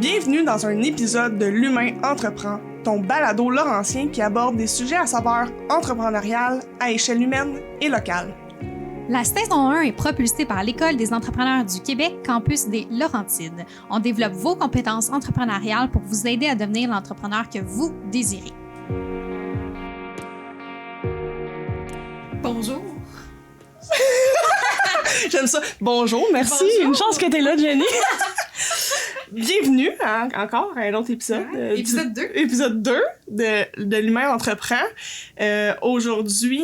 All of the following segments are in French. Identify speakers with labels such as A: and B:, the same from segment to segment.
A: Bienvenue dans un épisode de L'Humain Entreprend, ton balado laurentien qui aborde des sujets à saveur entrepreneuriale à échelle humaine et locale.
B: La saison 1 est propulsée par l'École des entrepreneurs du Québec, campus des Laurentides. On développe vos compétences entrepreneuriales pour vous aider à devenir l'entrepreneur que vous désirez. Bonjour!
A: J'aime ça. Bonjour, merci.
B: Bonjour.
A: Une chance que t'es là, Jenny. Bienvenue encore à un autre épisode.
B: Épisode 2.
A: Épisode 2 de L'Humain Entreprend. Aujourd'hui,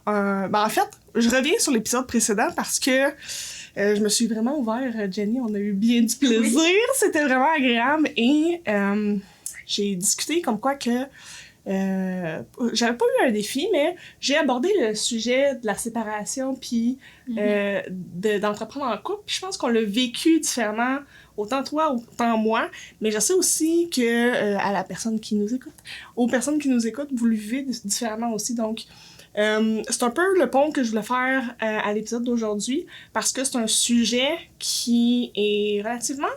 A: en fait, je reviens sur l'épisode précédent parce que je me suis vraiment ouvert, Jenny. On a eu bien du plaisir. Oui. C'était vraiment agréable et j'ai discuté comme quoi que j'avais pas eu un défi, mais j'ai abordé le sujet de la séparation puis d'entreprendre en couple. Puis je pense qu'on l'a vécu différemment, autant toi, autant moi. Mais je sais aussi que à la personne qui nous écoute, aux personnes qui nous écoutent, vous le vivez différemment aussi. Donc, c'est un peu le pont que je voulais faire à l'épisode d'aujourd'hui parce que c'est un sujet qui est relativement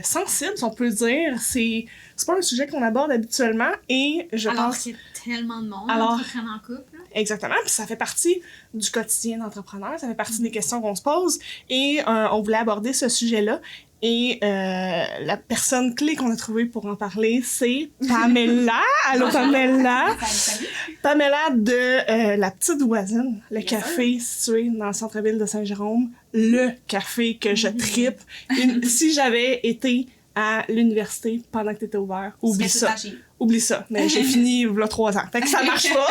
A: sensible, si on peut dire. C'est pas un sujet qu'on aborde habituellement et je pense
B: qu'il y a tellement de monde
A: entreprendre
B: en couple.
A: Exactement, puis ça fait partie du quotidien d'entrepreneur, ça fait partie des questions qu'on se pose et on voulait aborder ce sujet-là. Et la personne clé qu'on a trouvée pour en parler, c'est Pamela. Allô, Pamela.
C: Salut.
A: Pamela de La Petite Voisine, le café situé dans le centre-ville de Saint-Jérôme. Le café que je trippe. Si j'avais été à l'université pendant que t'étais ouvert, oublie ça. Oublie ça. Mais j'ai fini il y a 3 ans. Fait que ça marche pas.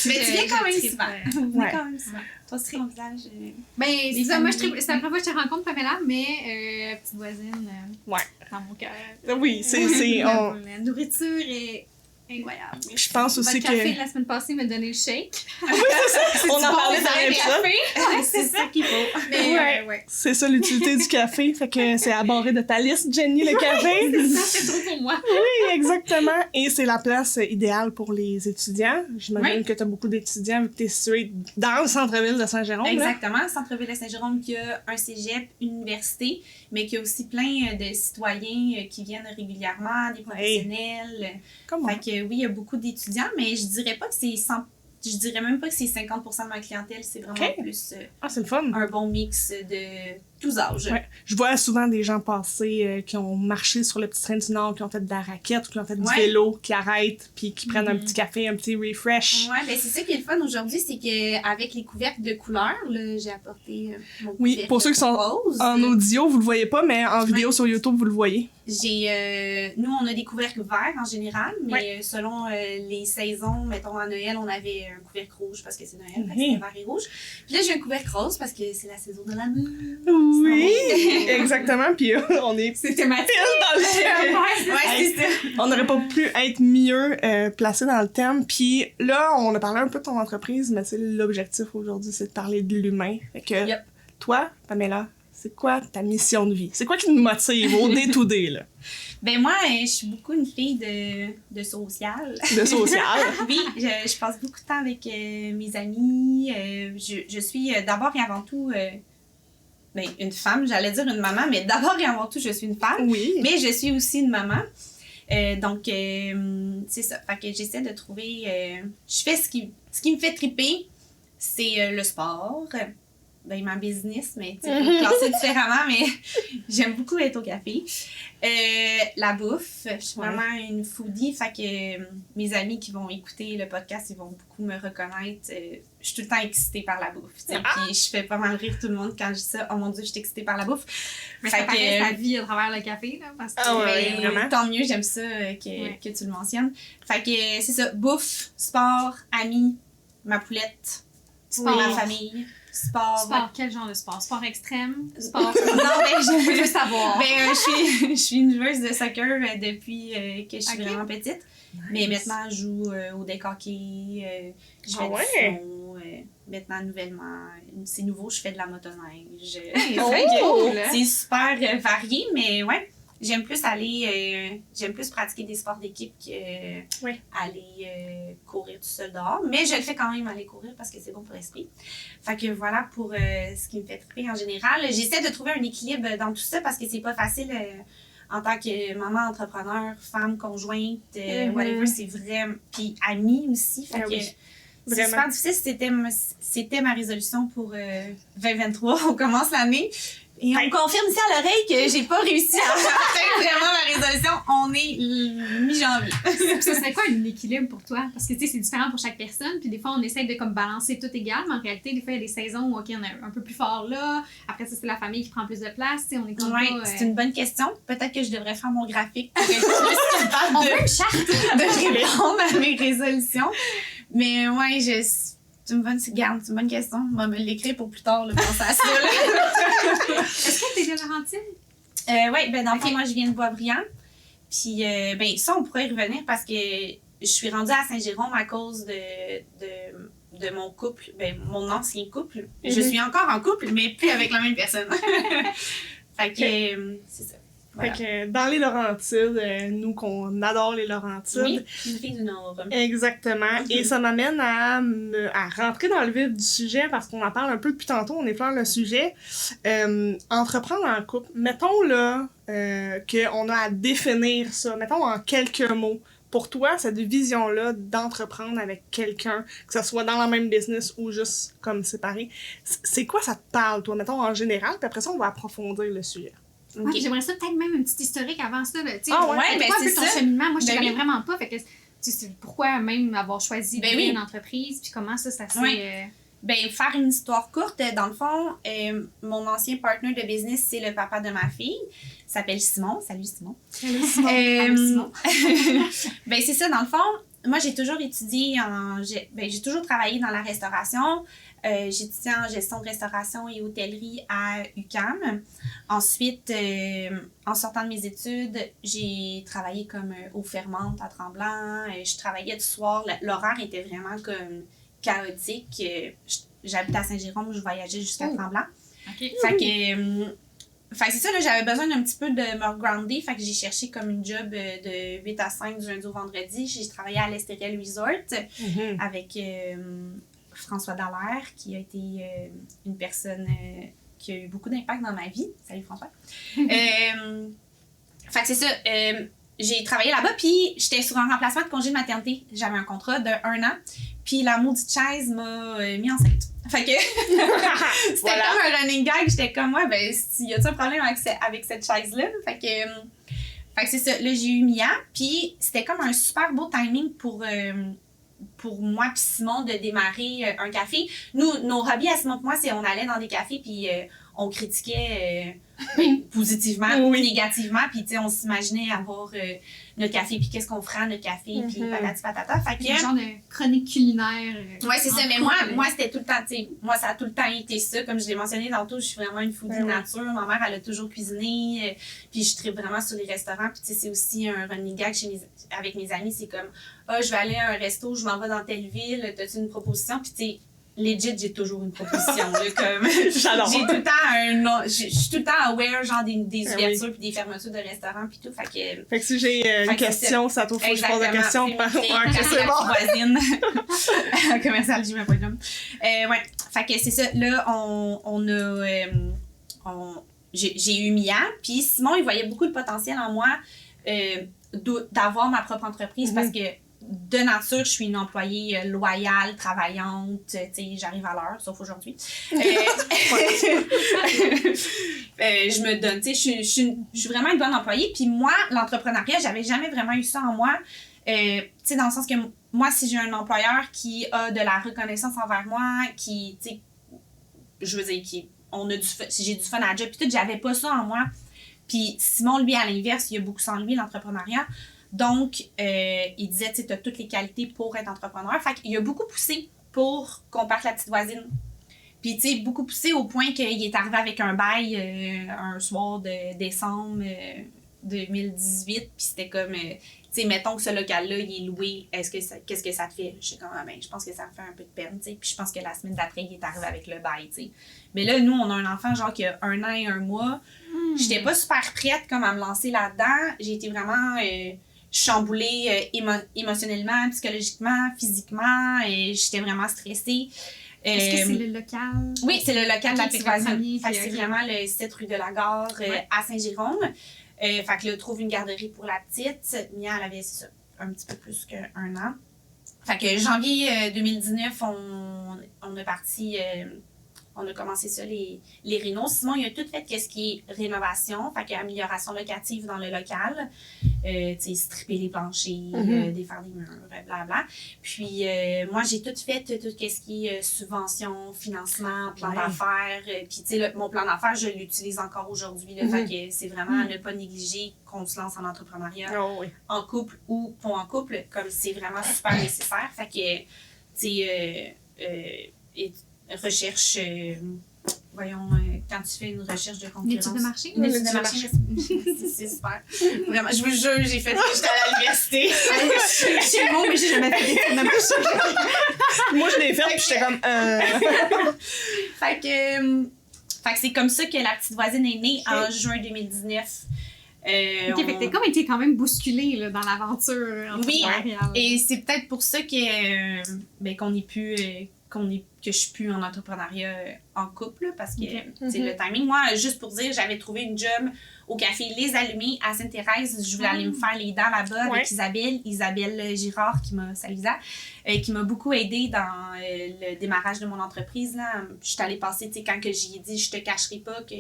C: Mais tu viens quand même souvent.
A: Ouais.
C: quand même souvent. Toi, c'est ton visage.
B: Ben, c'est ça, moi, c'est la première fois que je te rencontre, Pamela, mais petite voisine,
A: Ouais.
B: dans mon cœur.
A: Oui,
C: La nourriture est incroyable.
A: Je pense aussi
B: Votre café de la semaine passée m'a donné le shake.
A: Oui, c'est ça. On en parlait dans l'épisode.
C: Ouais, c'est ça qu'il faut.
B: Mais,
A: Ouais. C'est ça l'utilité du café. Fait que c'est à barrer de ta liste, Jenny, le café.
B: c'est ça, c'est trop pour moi.
A: Oui, exactement. Et c'est la place idéale pour les étudiants. J'imagine que tu as beaucoup d'étudiants vu que tu es situé dans le centre-ville de Saint-Jérôme.
C: Exactement. Centre-ville de Saint-Jérôme qui a un cégep, une université, mais qui a aussi plein de citoyens qui viennent régulièrement, des professionnels.
A: Comment?
C: Fait que oui, il y a beaucoup d'étudiants, mais je dirais pas que c'est 100. Je dirais même pas que c'est 50% de ma clientèle, c'est vraiment plus
A: c'est le fun.
C: un bon mix de tous âges.
A: Ouais. Je vois souvent des gens passer qui ont marché sur le petit train du Nord, qui ont fait de la raquette ou qui ont fait du vélo, qui arrêtent puis qui prennent un petit café, un petit refresh.
C: Ouais, ben c'est ça qui est le fun aujourd'hui, c'est qu'avec les couvercles de couleur, là, j'ai apporté mon
A: Oui, pour ceux qui sont
C: rose.
A: En audio, vous le voyez pas, mais en vidéo sur YouTube, vous le voyez.
C: Nous, on a des couvercles verts en général, mais selon les saisons, mettons à Noël, on avait un couvercle rouge parce que c'est Noël, parce que c'est vert et rouge. Puis là, j'ai un couvercle rose parce que c'est la saison de l'amour.
A: Oui, exactement. Puis on est
C: C'est thématique
A: dans le thème.
C: Ouais, c'est ça.
A: On n'aurait pas pu être mieux placé dans le thème. Puis là, on a parlé un peu de ton entreprise, mais c'est l'objectif aujourd'hui, c'est de parler de l'humain. Fait que toi, Pamela, c'est quoi ta mission de vie? C'est quoi qui nous motive au day-to-day, là?
C: Ben moi, je suis beaucoup une fille de social.
A: De social?
C: Oui, je passe beaucoup de temps avec mes amis. Je suis d'abord et avant tout une femme. J'allais dire une maman, mais d'abord et avant tout, je suis une femme.
A: Oui.
C: Mais je suis aussi une maman. Donc, c'est ça. Fait que j'essaie de trouver... je fais ce qui me fait triper, c'est le sport. Ma business, mais tu sais, pour classer différemment, mais j'aime beaucoup être au café. La bouffe, je suis vraiment une foodie, fait que mes amis qui vont écouter le podcast, ils vont beaucoup me reconnaître. Je suis tout le temps excitée par la bouffe, puis je fais pas mal rire tout le monde quand je dis ça. Oh mon Dieu, je suis excitée par la bouffe.
B: Mais ça paraît ta vie à travers le café, là, parce que
A: vraiment.
C: Tant mieux, j'aime ça que tu le mentionnes. Fait que c'est ça, bouffe, sport, amis, ma poulette, ma famille. Sport,
B: quel genre de sport? Sport extrême? Sport...
C: non, mais
B: je veux savoir.
C: Je suis une joueuse de soccer depuis que je suis vraiment petite. Nice. Mais maintenant, je joue au deck hockey, je fais du fond. Maintenant, nouvellement, c'est nouveau, je fais de la motoneige. C'est super varié, mais ouais. J'aime plus pratiquer des sports d'équipe que aller courir tout seul dehors. Mais je le fais quand même aller courir parce que c'est bon pour l'esprit. Fait que voilà pour ce qui me fait triper en général. J'essaie de trouver un équilibre dans tout ça parce que c'est pas facile en tant que maman entrepreneur, femme conjointe, whatever, c'est vraiment... Puis amie aussi, fait que...
A: oui.
C: C'est
A: Vraiment.
C: super difficile, c'était ma résolution pour 2023. On commence l'année. Et on confirme ici à l'oreille que j'ai pas réussi à atteindre vraiment ma résolution. On est mi-janvier.
B: Ça serait quoi un équilibre pour toi? Parce que tu sais, c'est différent pour chaque personne. Puis des fois, on essaie de comme balancer tout égal, mais en réalité, des fois, il y a des saisons où OK, on est un peu plus fort là. Après ça, c'est la famille qui prend plus de place. Tu sais, on est comme
C: Oui,
B: pas,
C: c'est une bonne question. Peut-être que je devrais faire mon graphique pour être plus capable
B: On veut une charte!
C: de répondre à mes résolutions. Mais ouais, c'est une bonne question. On va me l'écrire pour plus tard, là, penser à ça. Là.
B: Est-ce que t'es de Laurentide?
C: Oui, ben dans le fond, moi, je viens de Boisbriand. Puis, ben ça, on pourrait y revenir parce que je suis rendue à Saint-Jérôme à cause de mon couple, ben mon ancien couple. Je suis encore en couple, mais plus avec la même personne. Fait que, c'est ça. Voilà.
A: Fait que dans les Laurentides, nous qu'on adore les Laurentides.
C: Oui, une fille du Nord.
A: Exactement. Et ça m'amène à rentrer dans le vif du sujet parce qu'on en parle un peu depuis tantôt, on effleure le sujet. Entreprendre en couple. Mettons là qu'on a à définir ça. Mettons en quelques mots. Pour toi, cette vision-là d'entreprendre avec quelqu'un, que ce soit dans la même business ou juste comme séparé, c'est quoi ça te parle, toi, mettons en général, puis après ça, on va approfondir le sujet.
B: Ouais,
C: Ok.
B: puis j'aimerais ça peut-être même un petit historique avant ça. Là,
A: Ah ouais,
B: c'est
C: ben
B: quoi un peu
C: c'est
B: ton
C: ça.
B: cheminement? Moi, je te
C: Ben
B: connais
C: oui.
B: vraiment pas. Fait que, pourquoi même avoir choisi
C: Ben
B: d'ouvrir
C: oui.
B: une entreprise? Puis comment ça s'est...
C: Ouais. Ben, faire une histoire courte, dans le fond, mon ancien partner de business, c'est le papa de ma fille. Il s'appelle Simon. Salut Simon.
B: Salut Simon.
C: Euh,
B: Allô, Simon.
C: Ben, c'est ça, dans le fond. Moi, j'ai toujours étudié j'ai toujours travaillé dans la restauration. J'ai étudié en gestion de restauration et hôtellerie à UQAM. Ensuite, en sortant de mes études, j'ai travaillé comme aux fermentes à Tremblant. Je travaillais du soir. L'horaire était vraiment comme chaotique. J'habitais à Saint-Jérôme, je voyageais jusqu'à Tremblant.
B: OK.
C: Fait que c'est ça, là, j'avais besoin d'un petit peu de me regrounder. Fait que j'ai cherché comme une job de 8 à 5 du lundi au vendredi. J'ai travaillé à l'Estérel Resort avec François Dallaire, qui a été une personne qui a eu beaucoup d'impact dans ma vie. Salut François. Fait que c'est ça. J'ai travaillé là-bas, puis j'étais sur un remplacement de congé de maternité. J'avais un contrat de 1 an, puis la maudite chaise m'a mis enceinte. Fait que c'était
A: Voilà.
C: comme un running gag. J'étais comme, ouais, ben, y a-t-il un problème avec cette chaise-là? Fait que c'est ça. Là, j'ai eu Mia, puis c'était comme un super beau timing pour moi puis Simon de démarrer un café. Nous, nos hobbies à Simon et moi, c'est on allait dans des cafés, puis on critiquait positivement ou négativement, puis tu sais, on s'imaginait avoir notre café, puis qu'est-ce qu'on ferait à notre café, puis patati patata. Fait que...
B: Un genre de chronique culinaire.
C: Ouais, c'est ça,
B: en
C: mais
B: couple.
C: moi c'était tout le temps, tu sais, moi ça a tout le temps été ça, comme je l'ai mentionné tantôt, je suis vraiment une foodie de nature, ma mère elle a toujours cuisiné, puis je tripe vraiment sur les restaurants, puis tu sais, c'est aussi un running gag avec mes amis, c'est comme, je vais aller à un resto, je m'en vais dans telle ville, t'as-tu une proposition, puis tu sais, legit, j'ai toujours une proposition, là, comme,
A: J'adore.
C: j'ai tout le temps je suis tout le temps aware, genre, des ouvertures puis des fermetures de restaurants puis tout, fait que...
A: Fait que si j'ai une
C: Fait que
A: question, ça faut que je pose la question. C'est bon.
C: Voisine. Commercial, j'ai même pas de nom. Ouais. Fait que c'est ça. Là, j'ai eu Mia. Puis Simon, il voyait beaucoup de potentiel en moi d'avoir ma propre entreprise parce que de nature, je suis une employée loyale, travaillante, tu sais, j'arrive à l'heure, sauf aujourd'hui. Je me donne, tu sais, je suis vraiment une bonne employée. Puis moi, l'entrepreneuriat, j'avais jamais vraiment eu ça en moi. Tu sais, dans le sens que moi, si j'ai un employeur qui a de la reconnaissance envers moi, qui, tu sais, je veux dire, si j'ai du fun à la job, puis tout, j'avais pas ça en moi. Puis Simon, lui, à l'inverse, il a beaucoup ça en lui, l'entrepreneuriat. Donc, il disait, tu sais, t'as toutes les qualités pour être entrepreneur. Fait qu'il a beaucoup poussé pour qu'on parte la petite voisine. Puis, tu sais, beaucoup poussé au point qu'il est arrivé avec un bail un soir de décembre 2018. Puis c'était comme, tu sais, mettons que ce local-là, il est loué. Qu'est-ce que ça te fait? Je suis comme, je pense que ça me fait un peu de peine, tu sais. Puis je pense que la semaine d'après, il est arrivé avec le bail, tu sais. Mais là, nous, on a un enfant, genre, qui a 1 an et 1 mois. J'étais pas super prête, comme, à me lancer là-dedans. J'ai été vraiment... chamboulée émotionnellement, psychologiquement, physiquement, et j'étais vraiment stressée.
B: Est-ce que c'est le local?
C: Oui, c'est le local de la
B: Ok,
C: petite
B: fait que
C: voisine.
B: famille,
C: Fait que
B: puis,
C: c'est
B: ok.
C: vraiment le 7 rue de la Gare
B: Ouais.
C: à Saint-Jérôme. Fait que là, trouve une garderie pour la petite. Mia, elle avait, c'est ça, un petit peu plus qu'un an. Fait que janvier 2019, on est parti, on a commencé ça, les rénaux. Simon, il a tout fait qu'est-ce qui est rénovation, fait que amélioration locative dans le local. Tu sais, stripper les planchers, défaire des murs, blablabla. Puis moi, j'ai tout fait, tout qu'est-ce qui est subvention, financement, plan d'affaires. Puis tu sais, mon plan d'affaires, je l'utilise encore aujourd'hui. Fait que c'est vraiment à ne pas négliger qu'on se lance en entrepreneuriat
A: Oh, oui.
C: en couple ou pas en couple, comme c'est vraiment super nécessaire. Fait que, tu sais, recherche, voyons, quand tu fais une recherche de concurrence.
B: Une étude de marché?
C: Une étude de marché, c'est super. Vraiment, je vous jure, j'ai fait ça, j'étais à l'université.
B: Je suis le mot, mais j'ai jamais fait d'étude de marché.
A: Moi, je l'ai fait, puis j'étais comme...
C: Fait que c'est comme ça que la petite voisine est née en juin 2019.
B: Ok, fait que t'as comme été quand même bousculée là, dans l'aventure entrepreneuriale.
C: Et c'est peut-être pour ça que que je suis plus en entrepreneuriat en couple, là, parce que c'est le timing. Moi, juste pour dire, j'avais trouvé une job au café Les Allumés à Sainte-Thérèse. Je voulais aller me faire les dents là-bas avec Isabelle Girard, qui m'a beaucoup aidée dans le démarrage de mon entreprise. Là. Je suis allée passer, tu sais, quand que j'y ai dit, je te cacherai pas que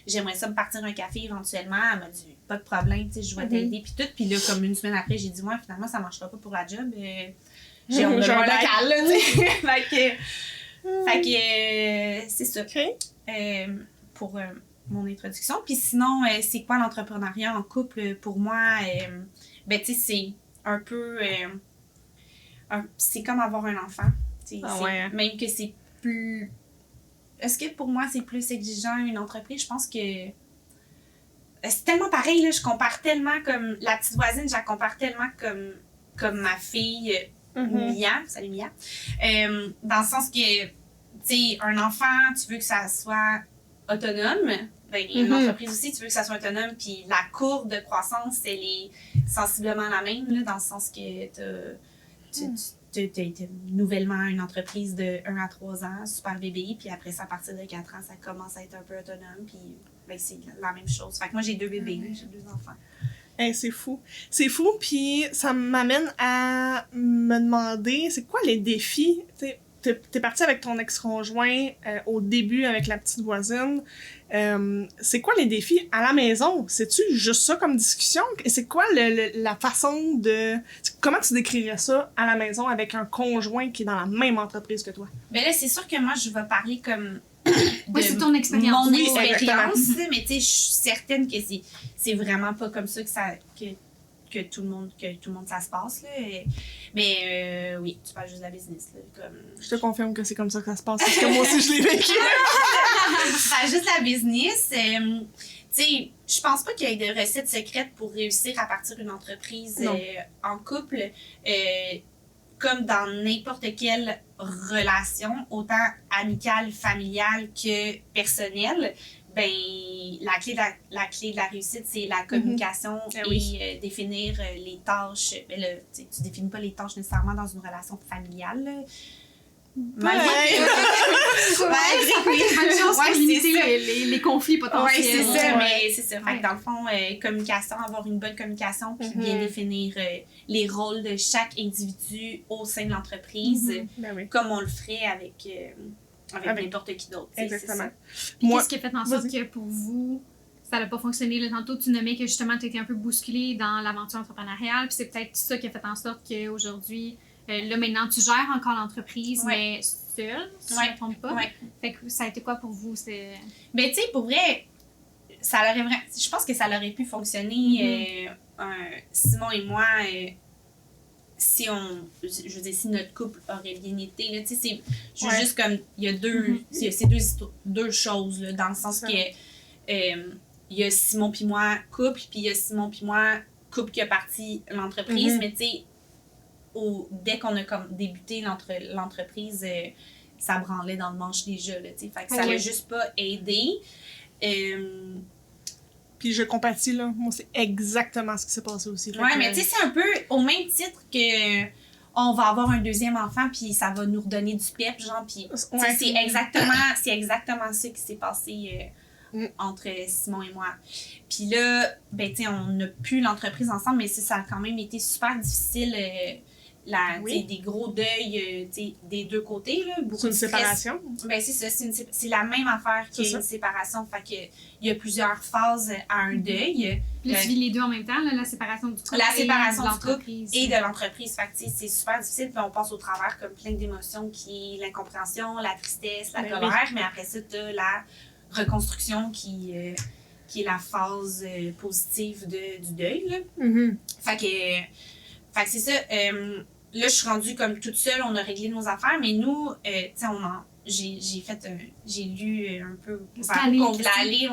C: j'aimerais ça me partir un café éventuellement. Elle m'a dit, pas de problème, tu sais, je vais t'aider, puis tout. Puis là, comme une semaine après, j'ai dit, moi, finalement, ça marchera pas pour la job. J'ai un local, là, tu sais. Fait que c'est ça. Pour mon introduction. Puis sinon, c'est quoi l'entrepreneuriat en couple pour moi? Ben, tu sais, c'est un peu... c'est comme avoir un enfant. Même que c'est plus... Est-ce que pour moi, c'est plus exigeant une entreprise? Je pense que... c'est tellement pareil, là. Je compare tellement comme... La petite voisine, je la compare tellement comme ma fille... Mia, salut Mia. Dans le sens que, tu sais, un enfant, tu veux que ça soit autonome. Ben, une entreprise aussi, tu veux que ça soit autonome. Puis la courbe de croissance, elle est sensiblement la même, là, dans le sens que tu as nouvellement une entreprise de 1 à 3 ans, super bébé. Puis après ça, à partir de 4 ans, ça commence à être un peu autonome. Puis ben, c'est la même chose. Fait que moi, j'ai 2 bébés, j'ai 2 enfants.
A: Hey, c'est fou. C'est fou, puis ça m'amène à me demander, c'est quoi les défis? T'es parti avec ton ex-conjoint au début avec la petite voisine. C'est quoi les défis à la maison? C'est-tu juste ça comme discussion? Et c'est quoi la façon de... Comment tu décrirais ça à la maison avec un conjoint qui est dans la même entreprise que toi?
C: Ben là, c'est sûr que moi, je vais parler comme...
B: Oui, c'est ton expérience.
C: Mon expérience, mais tu sais, je suis certaine que c'est vraiment pas comme ça que tout le monde ça se passe, là. Mais oui, tu parles juste de la business, là, comme...
A: Je te confirme que c'est comme ça que ça se passe, parce que moi aussi, je l'ai vécu.
C: Tu parles juste de la business. Tu sais, je pense pas qu'il y ait de recettes secrètes pour réussir à partir d'une entreprise en couple. Comme dans n'importe quelle relation, autant amicale, familiale que personnelle, ben la clé de la réussite, c'est la communication et définir les tâches. Ben là, tu définis pas les tâches nécessairement dans une relation familiale. Là. Malgré
B: les conflits potentiels.
C: Oui, c'est ça, mais c'est ça. Fait que dans le fond, communication, avoir une bonne communication, puis bien définir les rôles de chaque individu au sein de l'entreprise, comme on le ferait avec n'importe qui d'autre.
A: Exactement.
B: Qu'est-ce qui a fait en sorte que pour vous, ça n'a pas fonctionné? Là, tantôt, tu nommais que justement, tu étais un peu bousculée dans l'aventure entrepreneuriale, puis c'est peut-être ça qui a fait en sorte qu'aujourd'hui, là, maintenant, tu gères encore l'entreprise, mais seule, si je ne me trompe pas. Fait que ça a été quoi pour vous?
C: Ben, tu sais, pour vrai, je pense que ça aurait pu fonctionner. Simon et moi, si notre couple aurait bien été, là, tu sais, c'est juste comme, il y a deux choses, là, dans le sens que il y a Simon puis moi, couple, puis il y a Simon puis moi, couple qui a parti l'entreprise, mais tu sais, dès qu'on a comme débuté l'entreprise, ça branlait dans le manche déjà, là, tu sais, fait que ça l'a juste pas aidé.
A: Puis je compatis, là, moi, c'est exactement ce qui s'est passé aussi.
C: Ouais, mais tu sais, c'est un peu au même titre que on va avoir un deuxième enfant, puis ça va nous redonner du pep, genre, puis
A: Ouais.
C: c'est exactement ça qui s'est passé entre Simon et moi. Puis là, ben, tu sais, on n'a plus l'entreprise ensemble, mais ça a quand même été super difficile,
A: Oui.
C: des gros deuils, tu sais, des deux côtés, là, beaucoup
A: C'est une
C: de stress.
A: séparation.
C: Ben, c'est ça, c'est la même affaire
A: C'est ça.
C: qu'une séparation, fait que il y a plusieurs phases à un deuil.
B: Puis là, tu vis les deux en même temps, là, la séparation du couple
C: La séparation
B: et de
C: du couple
B: l'entreprise.
C: et de l'entreprise. Fait que, tu sais, c'est super difficile, puis on passe au travers comme plein d'émotions qui est l'incompréhension, la tristesse, la
A: Ben
C: colère, mais après ça, t'as la reconstruction qui est la phase positive du deuil, là.
A: Mhm.
C: Fait que c'est ça. Là, je suis rendue comme toute seule, on a réglé nos affaires, mais nous, tu sais, j'ai lu un peu
B: Scanner
C: vers où on
B: les
C: voulait aller,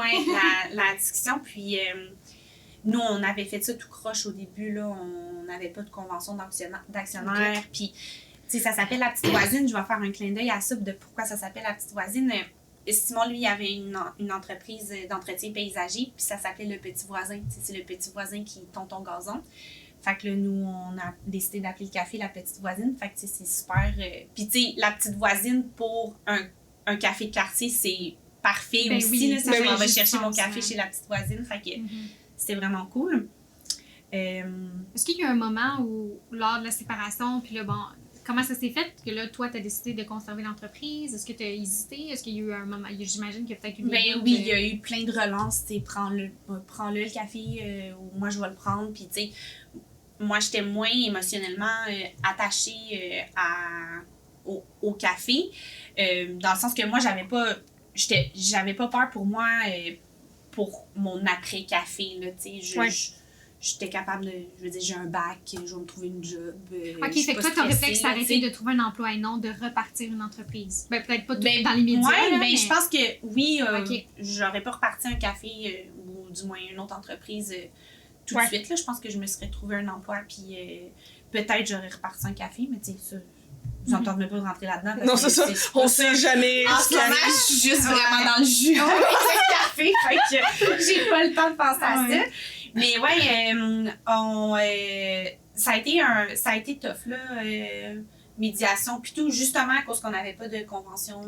C: la discussion, puis nous, on avait fait ça tout croche au début, là, on n'avait pas de convention d'actionnaire, puis, tu sais, ça s'appelle La Petite Voisine, je vais faire un clin d'œil à ça, de pourquoi ça s'appelle La Petite Voisine. Simon, lui, il avait une entreprise d'entretien paysager, puis ça s'appelait Le Petit Voisin, tu sais, c'est le petit voisin qui tond ton gazon. Fait que là, nous, on a décidé d'appeler le café La Petite Voisine. Fait que, tu sais, c'est super. Puis, tu sais, La Petite Voisine pour un café de quartier, c'est parfait
B: Ben
C: aussi.
B: oui,
C: Là,
B: ça
C: je
B: fait
C: m'en vais
B: juste
C: chercher mon
B: sens,
C: café
B: hein.
C: chez La Petite Voisine. Fait que
B: Mhm.
C: c'était vraiment cool.
B: Est-ce qu'il y a un moment où, lors de la séparation, puis là, bon, comment ça s'est fait que là, toi, tu as décidé de conserver l'entreprise? Est-ce que tu as hésité? Est-ce qu'il y a eu un moment? J'imagine qu'il y a peut-être une
C: Ben
B: limite
C: oui,
B: de-
C: il y a eu plein de relances. Tu sais, prends-le le café, ou moi, je vais le prendre. Puis, tu sais, moi, j'étais moins émotionnellement attachée au café. Dans le sens que moi, j'avais pas peur pour moi, pour mon après-café, là, tu sais.
A: Ouais.
C: J'étais capable de... Je veux dire, j'ai un bac, je vais me trouver une job.
B: Ok, fait que toi, ton réflexe, c'est arrêter de trouver un emploi et non de repartir une entreprise. Ben, peut-être pas tout dans les médias.
C: Ouais,
B: là,
C: ben, je pense que oui,
B: Ok.
C: j'aurais pas reparti un café ou du moins une autre entreprise tout de
A: Ouais.
C: suite. Là. Je pense que je me serais trouvé un emploi, puis peut-être j'aurais reparti un café, mais tu sais, ça, vous entendez pas de rentrer là-dedans. parce
A: Non,
C: que
A: c'est ça.
C: pas
A: On
C: ça.
A: sait jamais.
C: En
A: ce
C: ce
A: qui
C: moment,
A: arrive.
C: je suis juste vraiment dans le jus avec le café, fait que j'ai pas le temps de penser à ça. Mais ouais, ça a été tough, là, médiation, puis tout, justement à cause qu'on n'avait pas de convention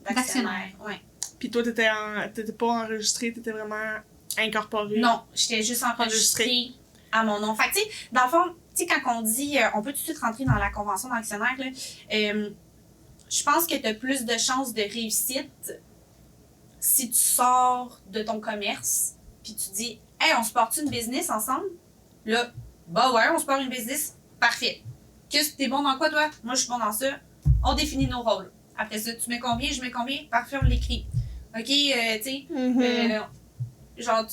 C: d'actionnaire. Ouais.
A: Puis toi, t'étais pas enregistré, t'étais vraiment incorporé.
C: Non, j'étais juste enregistrée à mon nom. Fait que, tu sais, dans le fond, tu sais, quand on dit, on peut tout de suite rentrer dans la convention d'actionnaire, là, je pense que tu as plus de chances de réussite si tu sors de ton commerce, puis tu dis, hey, on se porte une business ensemble? Là, bah ouais, on se porte une business, parfait. Qu'est-ce que t'es bon dans quoi, toi? Moi, je suis bon dans ça. On définit nos rôles. Après ça, tu mets combien, je mets combien? Parfait, on l'écrit. OK, tu sais, genre,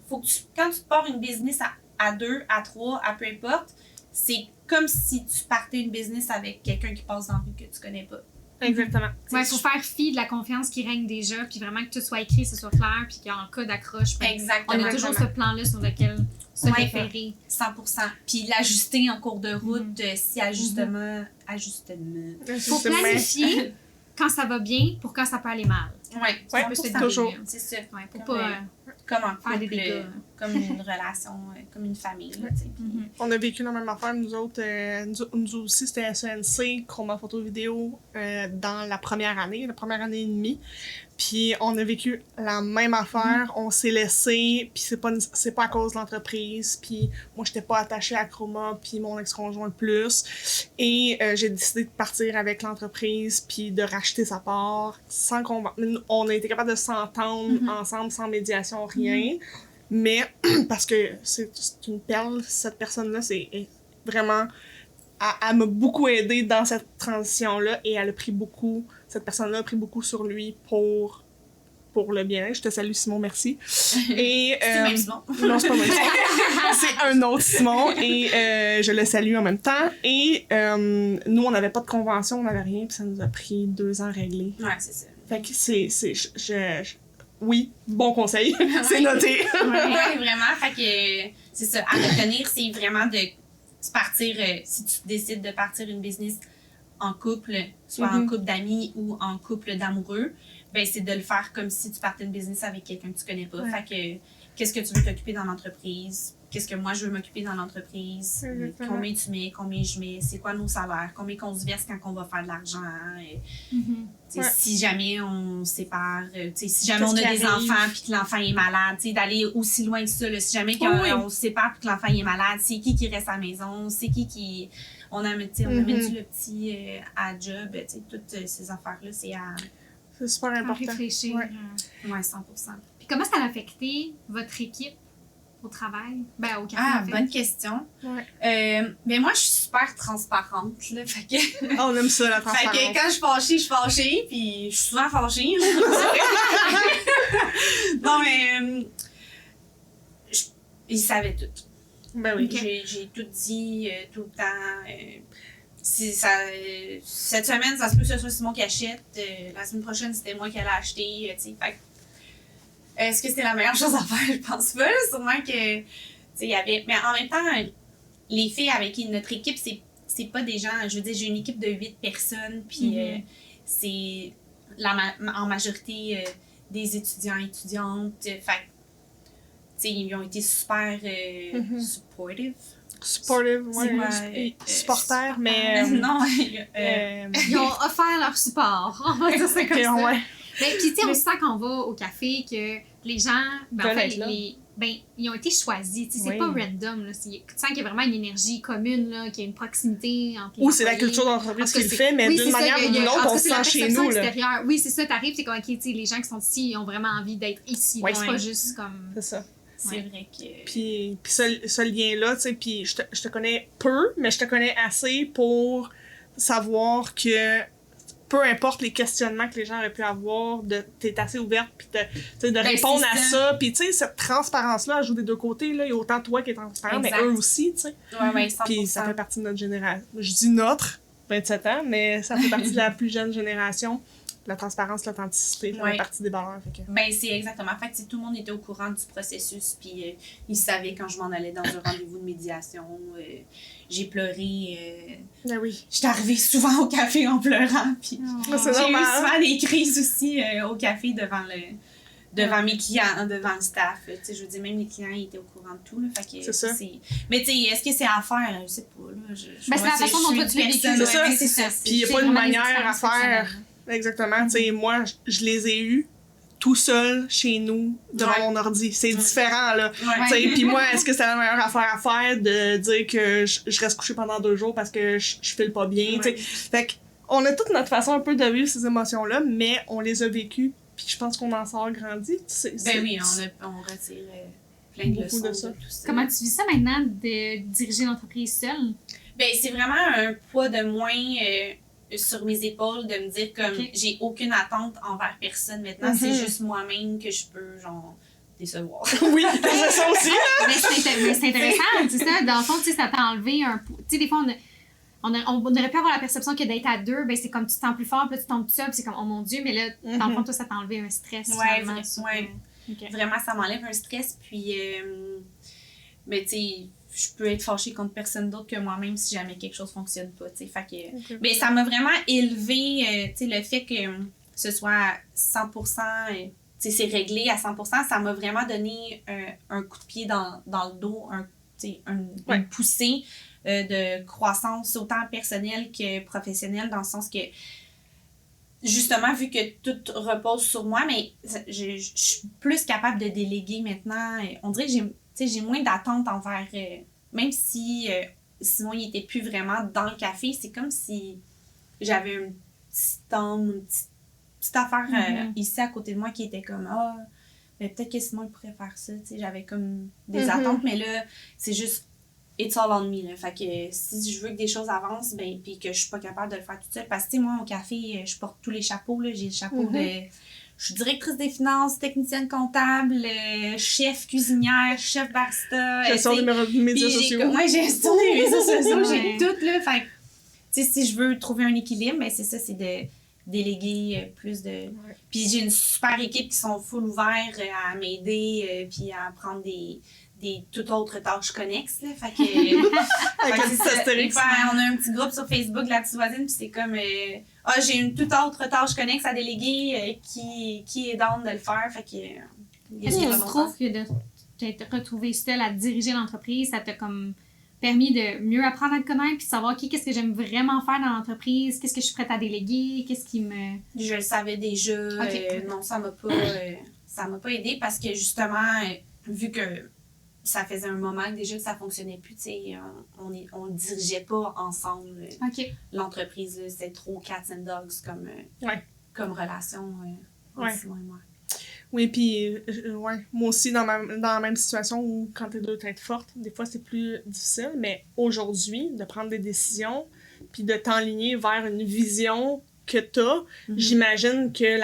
C: faut que quand tu pars une business à 2, à 3, à peu importe, c'est comme si tu partais une business avec quelqu'un qui passe dans la rue que tu connais pas.
A: Exactement.
B: Ouais, il faut faire fi de la confiance qui règne déjà, puis vraiment que tout soit écrit, que ce soit clair, puis qu'en cas d'accroche, ben, on
C: Exactement.
B: a toujours ce plan-là sur lequel se référer.
C: 100%. Puis l'ajuster en cours de route, si ajustement.
B: Il faut planifier quand ça va bien pour quand ça peut aller mal.
C: Ouais,
B: Ça peut se faire
A: toujours.
B: bien.
C: c'est ça.
B: Ouais, pour
C: Comme,
B: pas...
C: comme un
B: faire des
C: couple,
B: dégâts.
C: comme une relation, comme une famille. Là, tu sais.
B: Mhm.
A: On a vécu la même affaire, nous autres. Nous aussi, c'était SENC, Chroma Photo Vidéo, dans la première année et demie. Puis on a vécu la même affaire. On s'est laissé, puis c'est pas à cause de l'entreprise. Puis moi, j'étais pas attachée à Chroma, puis mon ex-conjoint plus. Et j'ai décidé de partir avec l'entreprise, puis de racheter sa part, sans qu'on... On a été capable de s'entendre ensemble, sans médiation, rien. Mais, parce que c'est une perle, cette personne-là, c'est vraiment... Elle m'a beaucoup aidée dans cette transition-là et elle a pris beaucoup... Cette personne-là a pris beaucoup sur lui pour le bien. Je te salue, Simon, merci. Et,
C: C'est même Simon.
A: non, c'est pas même Simon. C'est un autre Simon et je le salue en même temps. Et nous, on n'avait pas de convention, on n'avait rien, puis ça nous a pris 2 ans à régler.
C: Ouais, c'est ça.
A: Fait que oui, bon conseil, c'est noté.
C: Ouais, vraiment. Fait que c'est ça. À retenir, c'est vraiment de partir, si tu décides de partir une business en couple, soit en couple d'amis ou en couple d'amoureux, ben c'est de le faire comme si tu partais une business avec quelqu'un que tu connais pas.
A: Ouais.
C: Fait que qu'est-ce que tu veux t'occuper dans l'entreprise, qu'est-ce que moi je veux m'occuper dans l'entreprise,
A: Exactement.
C: combien tu mets, combien je mets, c'est quoi nos salaires, combien qu'on se verse quand on va faire de l'argent.
B: Mhm.
A: Ouais.
C: Si jamais on se sépare, si jamais
A: Qu'est-ce
C: on a
A: qui
C: des
A: arrive?
C: enfants puis que l'enfant est malade, d'aller aussi loin que ça. Là, si jamais on se sépare puis que l'enfant est malade, c'est qui reste à la maison, c'est qui on amène le petit à la job, toutes ces affaires-là, c'est à
A: C'est super
B: À
A: important.
B: réfléchir.
A: Ouais.
C: 100%.
B: Puis comment ça a affecté votre équipe au travail? Ben, au café,
C: Ah,
B: en fait.
C: bonne question.
A: Ouais.
C: Mais moi, je suis super transparente, là, fait que...
A: Ah, on aime ça, la
C: Fait
A: transparence.
C: que quand je suis fâchée, puis je suis souvent fâchée. Non, mais... ils savaient tout.
A: Ben oui.
B: Ok.
C: J'ai tout dit, tout le temps. Cette semaine, ça se peut que ce soit Simon qui achète. La semaine prochaine, c'était moi qui allais acheter. Tu sais, fait que, est-ce que c'était la meilleure chose à faire? Je pense pas. Sûrement que... Tu sais, il y avait... Mais en même temps, les filles avec qui notre équipe, c'est pas des gens... Je veux dire, j'ai une équipe de 8 personnes, puis c'est en majorité des étudiants et étudiantes. Fait que, tu sais, ils ont été super supportive.
A: Supportive,
C: C'est quoi,
A: ouais. Supporter, mais...
C: non,
B: Ils ont offert leur support. On va dire ça comme ça.
A: ouais.
B: Ben, puis tu sais, on sent quand on va au café que les gens, ben, en
A: Veulent
B: fait,
A: être là.
B: ils ont été choisis. Tu sais, c'est
A: Oui.
B: pas random. Là. Tu sens qu'il y a vraiment une énergie commune, là, qu'il y a une proximité entre les
A: Ou c'est la
B: employés.
A: culture
B: En
A: d'entreprise
B: tout
A: qui
B: cas,
A: le fait, mais
B: oui,
A: d'une
B: c'est ça,
A: manière ou
B: il y
A: d'une
B: a- en
A: autre,
B: tout
A: on
B: cas,
A: se
B: c'est la
A: sent chez
B: perception
A: nous. Là.
B: extérieure. Oui, c'est ça, t'arrives, c'est comme, OK, tu sais, les gens qui sont ici, ils ont vraiment envie d'être ici.
A: Ouais.
B: Donc, c'est pas juste comme...
A: C'est ça.
C: c'est vrai que...
A: Puis ce lien-là, tu sais, puis je te connais peu, mais je te connais assez pour savoir que peu importe les questionnements que les gens auraient pu avoir, t'es assez ouverte puis de répondre à
C: c'est
A: ça. Puis tu sais, cette transparence-là, elle joue des deux côtés. Là. Il y a autant toi qui es transparent, mais
C: Exact.
A: eux aussi, tu sais.
C: Ouais, 100%.
A: Puis ça fait partie de notre génération. Je dis notre, 27 ans, mais ça fait partie de la plus jeune génération. La transparence, l'authenticité, ça fait
C: Ouais.
A: partie des valeurs. Fait que...
C: Ben, c'est exactement. Fait que tout le monde était au courant du processus, puis ils savaient quand je m'en allais dans un rendez-vous de médiation. J'ai pleuré.
A: Ben oui.
C: J'étais arrivée souvent au café en pleurant, puis
A: C'est
C: j'ai eu
A: normal.
C: souvent des crises aussi au café devant mes clients, devant le staff. Tu sais, je veux dire, même les clients, ils étaient au courant de tout. Là, fait que
A: C'est ça.
C: Mais tu sais, est-ce que c'est à faire? Je sais pas. Là,
B: Ben, c'est la façon dont toi, tu l'as vécu.
A: C'est ça.
C: C'est ça.
A: Puis il n'y a pas une manière à faire. Exactement. Tu sais, moi, je les ai eus tout seul chez nous devant
C: Ouais.
A: mon ordi. C'est différent, là.
C: Ouais.
A: Tu sais, puis moi, est-ce que c'est la meilleure affaire à faire de dire que je reste couché pendant 2 jours parce que je file pas bien, tu sais. Fait qu'on a toute notre façon un peu de vivre ces émotions-là, mais on les a vécues, puis je pense qu'on en sort grandi.
C: Ben oui, on retire plein de
A: Beaucoup
C: leçons
A: de
C: de
A: ça.
C: tout ça.
B: Comment tu vis ça maintenant de diriger l'entreprise seule?
C: Ben, c'est vraiment un poids de moins sur mes épaules de me dire comme
B: Ok.
C: j'ai aucune attente envers personne maintenant,
A: Mhm.
C: c'est juste moi-même que je peux genre décevoir.
A: Oui, c'est ça aussi.
B: Mais c'est intéressant, c'est ça. Dans le fond, tu sais, ça t'a enlevé un... Tu sais, des fois, on aurait pu avoir la perception que d'être à deux, ben c'est comme tu te sens plus fort, puis là, tu tombes tout seul, puis c'est comme, oh mon Dieu, mais là, dans le fond, toi, ça t'a enlevé un stress,
C: Ouais,
B: finalement. sur,
C: ouais.
B: ok.
C: Vraiment, ça m'enlève un stress, puis mais tu sais, je peux être fâchée contre personne d'autre que moi-même si jamais quelque chose fonctionne pas, tu sais. Fait que mais ça m'a vraiment élevé, tu sais, le fait que ce soit 100%, tu sais, c'est réglé à 100%, ça m'a vraiment donné un coup de pied dans le dos, tu sais, une poussée de croissance autant personnelle que professionnelle, dans le sens que, justement, vu que tout repose sur moi, mais je suis plus capable de déléguer maintenant. On dirait que j'ai moins d'attentes envers... même si Simon, il était plus vraiment dans le café, c'est comme si j'avais un petit temps, une petite affaire ici à côté de moi qui était comme mais peut-être que Simon il pourrait faire ça. Tu sais, j'avais comme des attentes, mais là, c'est juste it's all on me. Là. Fait que si je veux que des choses avancent, ben, puis que je suis pas capable de le faire toute seule, parce que tu sais, moi, au café, je porte tous les chapeaux. Là. J'ai le chapeau de... Je suis directrice des finances, technicienne comptable, chef cuisinière, chef barista.
A: Gestion des médias sociaux.
C: Ouais, gestion des médias sociaux,
B: Ouais.
C: j'ai tout, là. Fait que, tu sais, si je veux trouver un équilibre, ben c'est ça, c'est de déléguer plus de...
A: Ouais.
C: Puis j'ai une super équipe qui sont full ouverts à m'aider, puis à prendre des toutes autres tâches connexes, là. Fait que...
A: Avec
C: Fait
A: un
C: que
A: petit
C: c'est ça.
A: astérix.
C: Ouais, on a un petit groupe sur Facebook, la petite voisine, puis c'est comme j'ai une toute autre tâche connexe à déléguer qui est down de le faire. Fait que
B: Est-ce que tu trouves que t'être retrouvée seule à diriger l'entreprise, ça t'a comme permis de mieux apprendre à te connaître puis de savoir qu'est-ce que j'aime vraiment faire dans l'entreprise, qu'est-ce que je suis prête à déléguer, qu'est-ce qui me...
C: Je le savais déjà. Non, ça m'a pas aidé parce que justement, vu que ça faisait un moment déjà que ça fonctionnait plus, tu sais, on dirigeait pas ensemble l'entreprise. C'était trop cats and dogs comme relation entre moi et moi.
A: Oui, puis moi aussi, dans la même situation où quand t'es deux têtes fortes, des fois c'est plus difficile, mais aujourd'hui, de prendre des décisions puis de t'enligner vers une vision que t'as, j'imagine que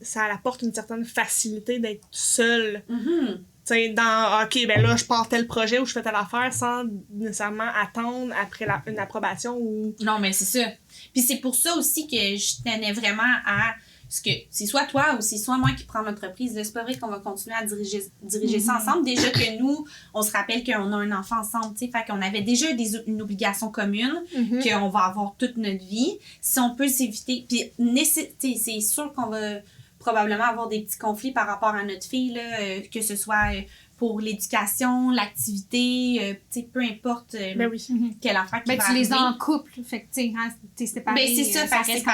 A: ça apporte une certaine facilité d'être seule. Tu sais, OK, ben là, je pars tel projet ou je fais telle affaire sans nécessairement attendre après une approbation ou...
C: Non, mais c'est ça. Puis c'est pour ça aussi que je tenais vraiment à... Parce que c'est soit toi ou c'est soit moi qui prends l'entreprise. Là, c'est pas vrai qu'on va continuer à diriger ça ensemble. Déjà que nous, on se rappelle qu'on a un enfant ensemble, tu sais. Fait qu'on avait déjà une obligation commune qu'on va avoir toute notre vie. Si on peut s'éviter... Puis c'est sûr qu'on va probablement avoir des petits conflits par rapport à notre fille, là, que ce soit pour l'éducation, l'activité, tu sais, peu importe quelle affaire qui va
B: tu
C: arriver.
B: les as en couple, fait que tu sais, t'es séparé.
C: Ben c'est ça,
B: ça
C: reste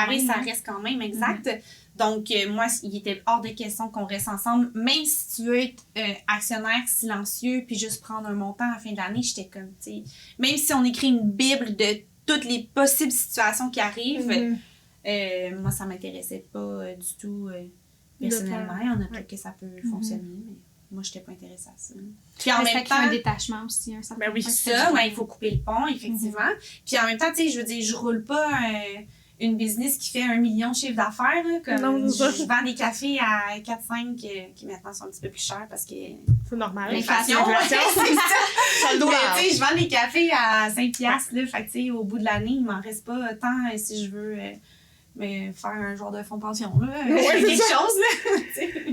C: quand même, exact. Donc, moi, il était hors de question qu'on reste ensemble. Même si tu veux être actionnaire silencieux puis juste prendre un montant à la fin de l'année, j'étais comme, tu sais, même si on écrit une bible de toutes les possibles situations qui arrivent, moi, ça m'intéressait pas du tout personnellement. Il y en a peut-être que ça peut fonctionner, mais moi, j'étais pas intéressée à ça. Puis en même temps,
B: un détachement aussi, un certain
C: il faut couper le pont, effectivement. Puis en même temps, tu sais, je veux dire, je roule pas une business qui fait 1 million de chiffre d'affaires, là, comme je vends des cafés à 4-5 qui maintenant sont un petit peu plus chers parce que
A: c'est normal.
C: L'inflation, c'est ça. Je vends des cafés à 5$, là, fait que tu sais, au bout de l'année, il m'en reste pas tant si je veux faire un genre de fonds de pension, là, quelque chose,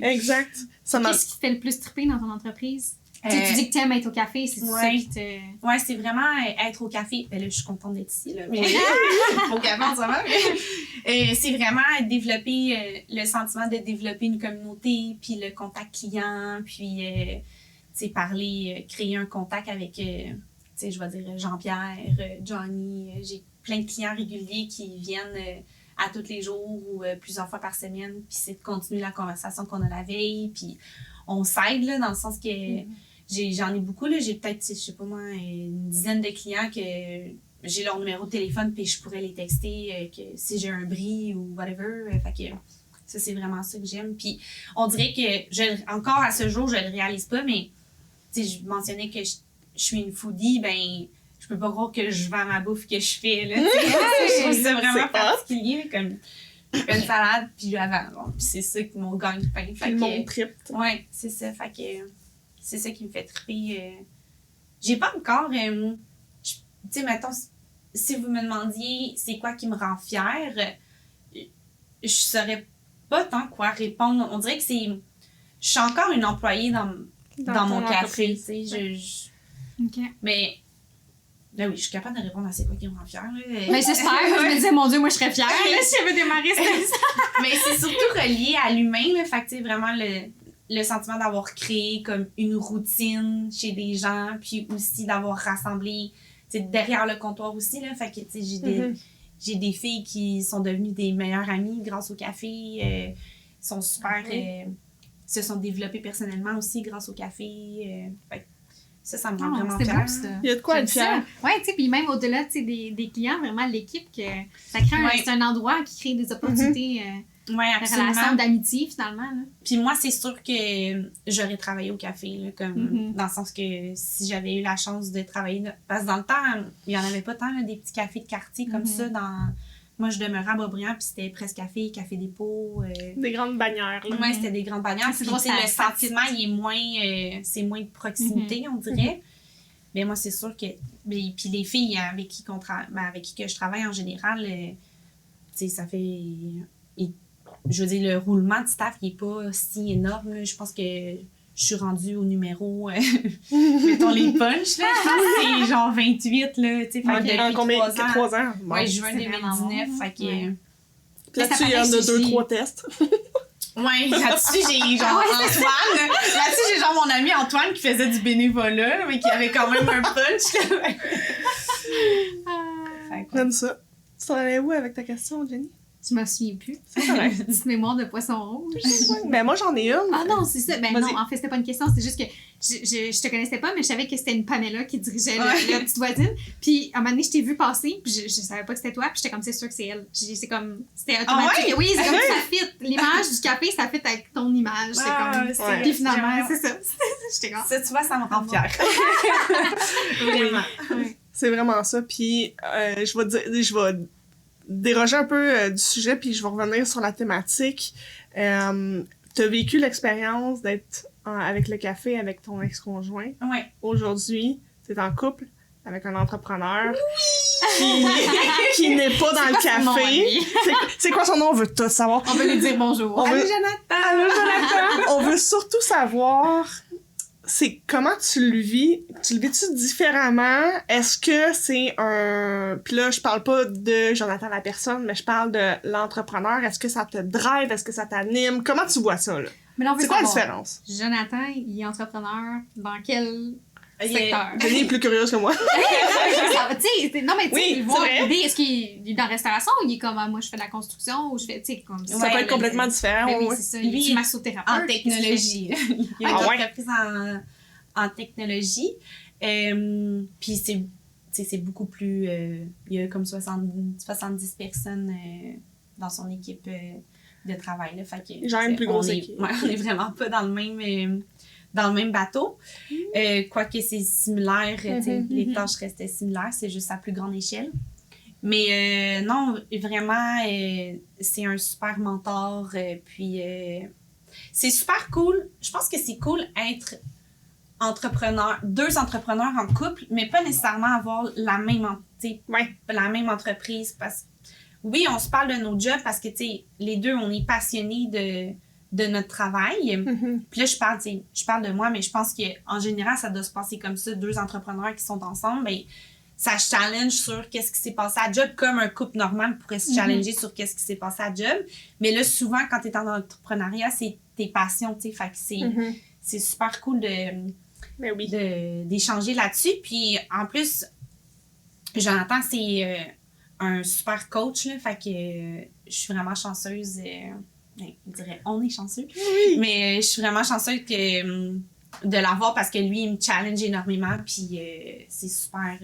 C: là.
A: Exact.
B: Qu'est-ce qui te fait le plus triper dans ton entreprise? Tu dis que tu aimes être au café, c'est ça qui te...
C: Ouais, c'est vraiment être au café. Ben là, je suis contente d'être ici, là. Mais au café en ce moment. C'est vraiment développer le sentiment de développer une communauté, puis le contact client, puis, tu sais, parler, créer un contact avec, tu sais, je vais dire Jean-Pierre, Johnny. J'ai plein de clients réguliers qui viennent à tous les jours ou plusieurs fois par semaine, puis c'est de continuer la conversation qu'on a la veille, puis on s'aide, là, dans le sens que j'en ai beaucoup, là, j'ai peut-être, je sais pas moi, une dizaine de clients que j'ai leur numéro de téléphone puis je pourrais les texter que si j'ai un bris ou whatever, fait que ça, c'est vraiment ça que j'aime. Puis on dirait que, encore à ce jour, je le réalise pas, mais tu sais, je mentionnais que je suis une foodie, ben je peux pas croire que je vends ma bouffe que je fais, là. Je trouve ça vraiment particulier, comme je fais une salade puis je la vends, bon, puis c'est ça qui mon gagne-pain.
A: Fait que mon trip.
C: Ouais, c'est ça, fait que c'est ça qui me fait triper. J'ai pas encore, tu sais, mettons, si vous me demandiez c'est quoi qui me rend fière, je saurais pas tant quoi répondre. On dirait que je suis encore une employée dans mon café, tu sais, mais là, oui, je suis capable de répondre à c'est quoi qui me rend fière.
B: Mais j'espère, je me disais, mon Dieu, moi, je serais fière là, si j'avais démarré ça.
C: Mais c'est surtout relié à l'humain, là. Fait que, tu sais, vraiment, le sentiment d'avoir créé comme une routine chez des gens, puis aussi d'avoir rassemblé, tu sais, derrière le comptoir aussi, là. Fait que, tu sais, j'ai des filles qui sont devenues des meilleures amies grâce au café, sont super, se sont développées personnellement aussi grâce au café. Fait que, ça me rend vraiment fière.
A: Il y a de quoi être fière.
B: Oui, tu sais, puis même au-delà des clients, vraiment l'équipe, que ça crée c'est un endroit qui crée des opportunités, des relations d'amitié finalement. Là.
C: Puis moi, c'est sûr que j'aurais travaillé au café, là, comme, dans le sens que si j'avais eu la chance de travailler, parce que dans le temps, il n'y en avait pas tant, là, des petits cafés de quartier comme ça dans... Moi, je demeurais à Boisbriand, puis c'était Presse Café, Café Dépôt.
A: Des grandes bannières.
C: Oui, c'était des grandes bannières. Puis, le sentiment, il est moins... c'est moins de proximité, on dirait. Mais moi, c'est sûr que... Puis les filles avec qui que je travaille en général, tu sais, ça fait... je veux dire, le roulement de staff, il n'est pas si énorme. Là. Je pense que je suis rendue au numéro... mettons les punchs, là. Je pense que c'est genre 28, là. Tu sais, depuis 3 ans.
A: Ouais,
C: juin 2019. Fait que...
A: Là-dessus, il y en a 2-3 tests.
C: Ouais, là-dessus, j'ai genre Antoine. Là-dessus, j'ai genre mon ami Antoine qui faisait du bénévolat, mais qui avait quand même un punch. Là.
A: J'aime ça. Tu t'en allais où avec ta question, Jenny?
B: Je m'en souviens plus.
A: C'est correct.
B: Petite mémoire de poisson rouge.
A: Ben moi, j'en ai une.
B: Ah non, c'est ça. Ben
A: Vas-y.
B: non, en fait, c'était pas une question. C'est juste que je te connaissais pas, mais je savais que c'était une Pamela qui dirigeait la petite voisine. Puis, à un moment donné, je t'ai vu passer, puis je savais pas que c'était toi, puis j'étais comme, c'est sûr que c'est elle. C'est comme, c'était automatique.
C: Ah ouais?
B: Oui, c'est comme ça fit. L'image du café, ça fit avec ton image. C'est comme...
A: Ouais.
B: Puis finalement, c'est ça. J'étais comme...
C: Ça, tu vois, ça me rend fière. Vraiment.
B: Ouais.
A: C'est vraiment ça. Puis, je vais déroger un peu du sujet, puis je vais revenir sur la thématique. T'as vécu l'expérience d'être avec le café avec ton ex-conjoint.
C: Ouais.
A: Aujourd'hui, t'es en couple avec un entrepreneur qui n'est pas dans le
B: son nom,
A: café.
B: lui?
A: C'est quoi son nom? On veut tout savoir.
B: On veut lui dire bonjour.
A: On veut-
C: Allô, Jonathan!
A: Allô, Jonathan! On veut surtout savoir, c'est comment tu le vis? Tu le vis-tu différemment? Est-ce que c'est un... Puis là, je parle pas de Jonathan la personne, mais je parle de l'entrepreneur. Est-ce que ça te drive? Est-ce que ça t'anime? Comment tu vois ça, là?
B: Mais là, on veut
A: C'est quoi la
B: savoir.
A: différence?
B: Jonathan, il est entrepreneur dans quel
C: Il est-
B: secteur?
A: Jenny est plus curieuse que moi.
B: Non, mais tu
A: Oui,
B: sais, voir
A: c'est vrai.
B: l'idée, est-ce qu'il est dans la restauration ou il est comme, moi, je fais de la construction ou je fais, tu sais, comme ça.
A: Ça peut
C: Ouais,
A: être complètement différent.
B: Ben oui,
A: ouais.
B: c'est ça.
C: Lui,
B: Il est massothérapeute.
C: En technologie. Il y a une
A: Ah ouais?
C: entreprise en technologie. Puis c'est beaucoup plus... il y a comme 70 personnes dans son équipe de travail. Là, fait que,
A: Genre une plus grosse
C: on est-
A: équipe.
C: Ouais, on est vraiment pas dans le même bateau. Quoique c'est similaire, tu sais, les tâches restaient similaires, c'est juste à plus grande échelle. Mais non, vraiment, c'est un super mentor. Puis c'est super cool. Je pense que c'est cool être deux entrepreneurs en couple, mais pas nécessairement avoir la même,
A: Ouais.
C: la même entreprise. Parce oui, on se parle de nos jobs parce que, tu sais, les deux, on est passionnés de notre travail.
A: Mhm.
C: Puis là, je parle de moi, mais je pense qu'en général, ça doit se passer comme ça. Deux entrepreneurs qui sont ensemble, ben, ça se challenge sur qu'est-ce qui s'est passé à job, comme un couple normal pourrait se challenger sur qu'est-ce qui s'est passé à job. Mais là, souvent, quand tu es en entrepreneuriat, c'est tes passions, tu sais. Fait que
A: Mhm.
C: c'est super cool
A: Ben oui.
C: d'échanger là-dessus. Puis en plus, Jonathan, c'est un super coach, là. Fait que je suis vraiment chanceuse. On dirait, on est chanceux.
A: Oui.
C: Mais je suis vraiment chanceuse de l'avoir parce que lui, il me challenge énormément. Puis c'est super.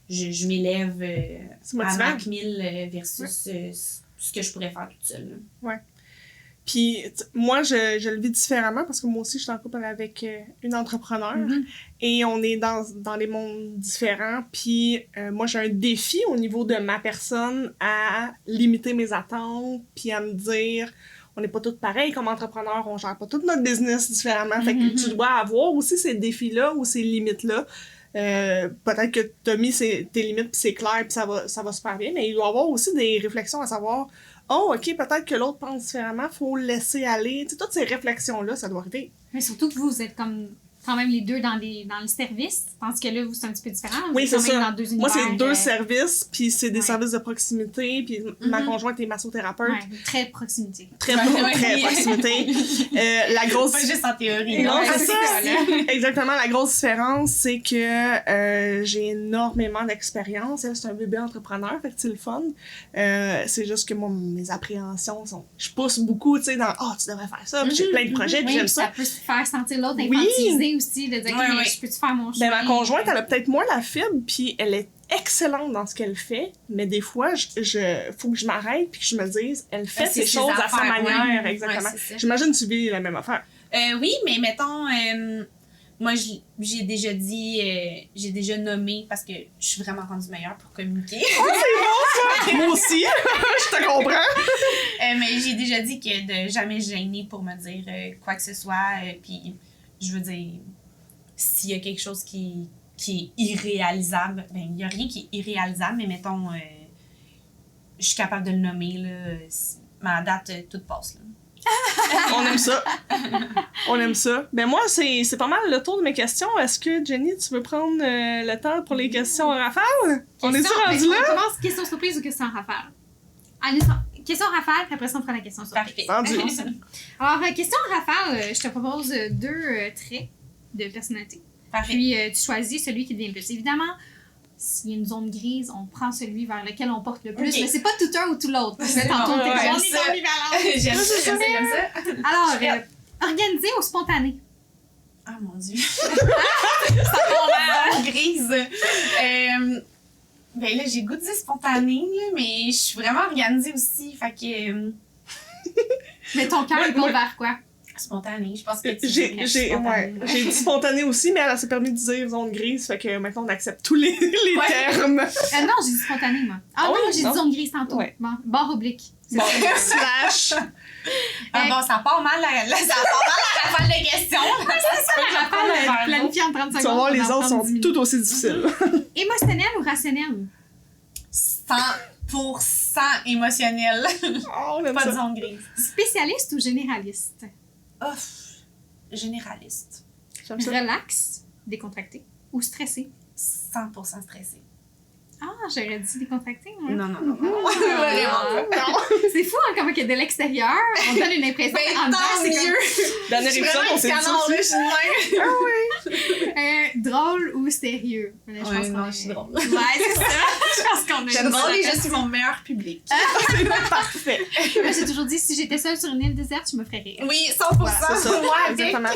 C: Je m'élève
A: C'est
C: à
A: motivant.
C: Mac 1000 versus ce que je pourrais faire toute seule. là.
A: Puis moi, je le vis différemment parce que moi aussi, je suis en couple avec une entrepreneur et on est dans des mondes différents. Puis moi, j'ai un défi au niveau de ma personne à limiter mes attentes puis à me dire, on n'est pas tous pareils comme entrepreneurs, on gère pas tout notre business différemment. Fait que tu dois avoir aussi ces défis-là ou ces limites-là. Peut-être que tu as mis tes limites puis c'est clair puis ça va super bien, mais il doit y avoir aussi des réflexions à savoir oh, OK, peut-être que l'autre pense différemment, faut le laisser aller. Tu sais, toutes ces réflexions-là, ça doit arriver.
B: Mais surtout que vous êtes comme quand même les deux dans le service. Je pense que là, vous, c'est un petit peu différent. Vous
A: Oui,
B: êtes
A: c'est
B: quand même
A: ça.
B: dans deux
A: Moi, c'est
B: univers,
A: deux services, puis c'est des
B: ouais.
A: services de proximité, puis ma conjointe est massothérapeute.
B: Ouais, très proximité.
A: Très,
C: Ouais,
A: très
C: ouais.
A: proximité. La grosse...
C: Pas juste en théorie.
A: Non,
C: là.
A: c'est ça. Exactement. La grosse différence, c'est que j'ai énormément d'expérience. Elle, c'est un bébé entrepreneur, fait que c'est le fun. C'est juste que moi, mes appréhensions sont... Je pousse beaucoup, tu sais, dans « Ah, tu devrais faire ça », puis j'ai plein de projets, puis
B: Oui,
A: j'aime
B: ça
A: ça.
B: peut se faire sentir l'autre
A: Oui.
B: infantilisé aussi, de dire
C: Ouais,
B: mais
C: ouais.
B: je peux-tu faire mon choix?
A: Ben, ma conjointe, elle a peut-être moins la fibre, puis elle est excellente dans ce qu'elle fait, mais des fois, faut que je m'arrête puis que je me dise, elle fait
C: C'est
A: ses
C: ses
A: choses à sa
C: affaires,
A: manière,
C: ouais.
A: exactement.
C: Ouais, c'est ça.
A: J'imagine que tu vis la même affaire.
C: Oui, mais mettons, moi, j'ai déjà dit, j'ai déjà nommé parce que je suis vraiment rendue meilleure pour communiquer.
A: Moi aussi, je te comprends.
C: Mais j'ai déjà dit que de jamais gêner pour me dire quoi que ce soit. Puis, je veux dire, s'il y a quelque chose qui est irréalisable, ben il n'y a rien qui est irréalisable, mais mettons, je suis capable de le nommer, là. Mais à date, tout passe, là.
A: On aime ça. On aime ça. Ben moi, c'est pas mal le tour de mes questions. Est-ce que, Jenny, tu veux prendre le temps pour les questions en rafale? On est-tu rendu
B: On
A: là?
B: commence question surprise ou question en rafale? Allez, question rafale, puis après ça, on fera la question surprise.
C: Parfait.
A: Vendu.
B: Alors, question rafale, je te propose 2 traits de personnalité.
C: Parfait.
B: Puis, tu choisis celui qui te vient le plus. Évidemment, s'il y a une zone grise, on prend celui vers lequel on porte le plus,
C: Ok.
B: mais c'est pas tout un ou tout l'autre.
C: C'est
B: Tantôt,
C: bon,
B: t'es
C: ouais,
B: comme, on
C: j'aime
B: est
C: ça.
B: dans l'ambivalence.
C: J'aime ça.
B: Alors, organisé ou spontané?
C: Ah mon dieu. Ça tombe en grise. Ben là, j'ai goût de dire spontané, là, mais je suis vraiment organisée aussi. Fait que.
B: Mais ton cœur,
A: Ouais,
B: il porte
A: moi-
B: vers quoi?
C: Spontané, je pense que tu
A: J'ai
C: dirais
A: ouais, j'ai dit spontané aussi, mais elle s'est permis de dire zone grise, fait que maintenant on accepte tous les
C: Ouais.
A: termes.
B: Non, j'ai dit spontané, moi. Ah
A: Ah
B: non,
A: oui?
B: j'ai
A: Non.
B: dit zone grise tantôt.
A: Ouais.
B: Bon, barre oblique.
A: Bon, slash.
C: Ah bon, ça part mal la rafale de questions.
B: La rafale planifiée en 30 secondes.
A: Tu vas voir, les
B: on en
A: autres
B: prend
A: sont
B: 10 minutes.
A: tout aussi difficiles.
B: Émotionnel ou rationnel?
C: 100% émotionnel.
A: Oh, on aime
C: Pas de
A: ça.
C: zone grise.
B: Spécialiste ou généraliste?
C: Ouf, généraliste.
A: J'aime ça.
B: Relax, décontracté ou stressé?
C: 100% stressé.
B: Ah, j'aurais dit décontracté. Hein?
C: Non. Vraiment
B: Ah.
C: pas.
A: Non.
B: C'est fou, hein, comment que de l'extérieur, on donne une impression
C: Ben,
B: en dedans,
C: tant
B: c'est
C: mieux.
A: Dernier
C: Je suis
A: épisode,
C: vraiment
A: on s'est dit
C: canon,
A: ça
C: là, je
A: aussi.
C: suis de même.
A: Ah oui.
B: drôle ou sérieux? Là, je
C: Ouais,
B: pense
C: non,
B: qu'on
C: je suis
B: est-
C: drôle.
B: Ouais, c'est ça. Je pense qu'on a
C: J'aime
B: une
C: drôle et
B: bonne
C: je suis mon meilleur public.
A: C'est parfait.
B: Moi, j'ai toujours dit, si j'étais seule sur une île déserte, je me ferais rire.
C: Oui, 100%.
A: Voilà, c'est ça.
C: Ouais, avec.
A: Exactement.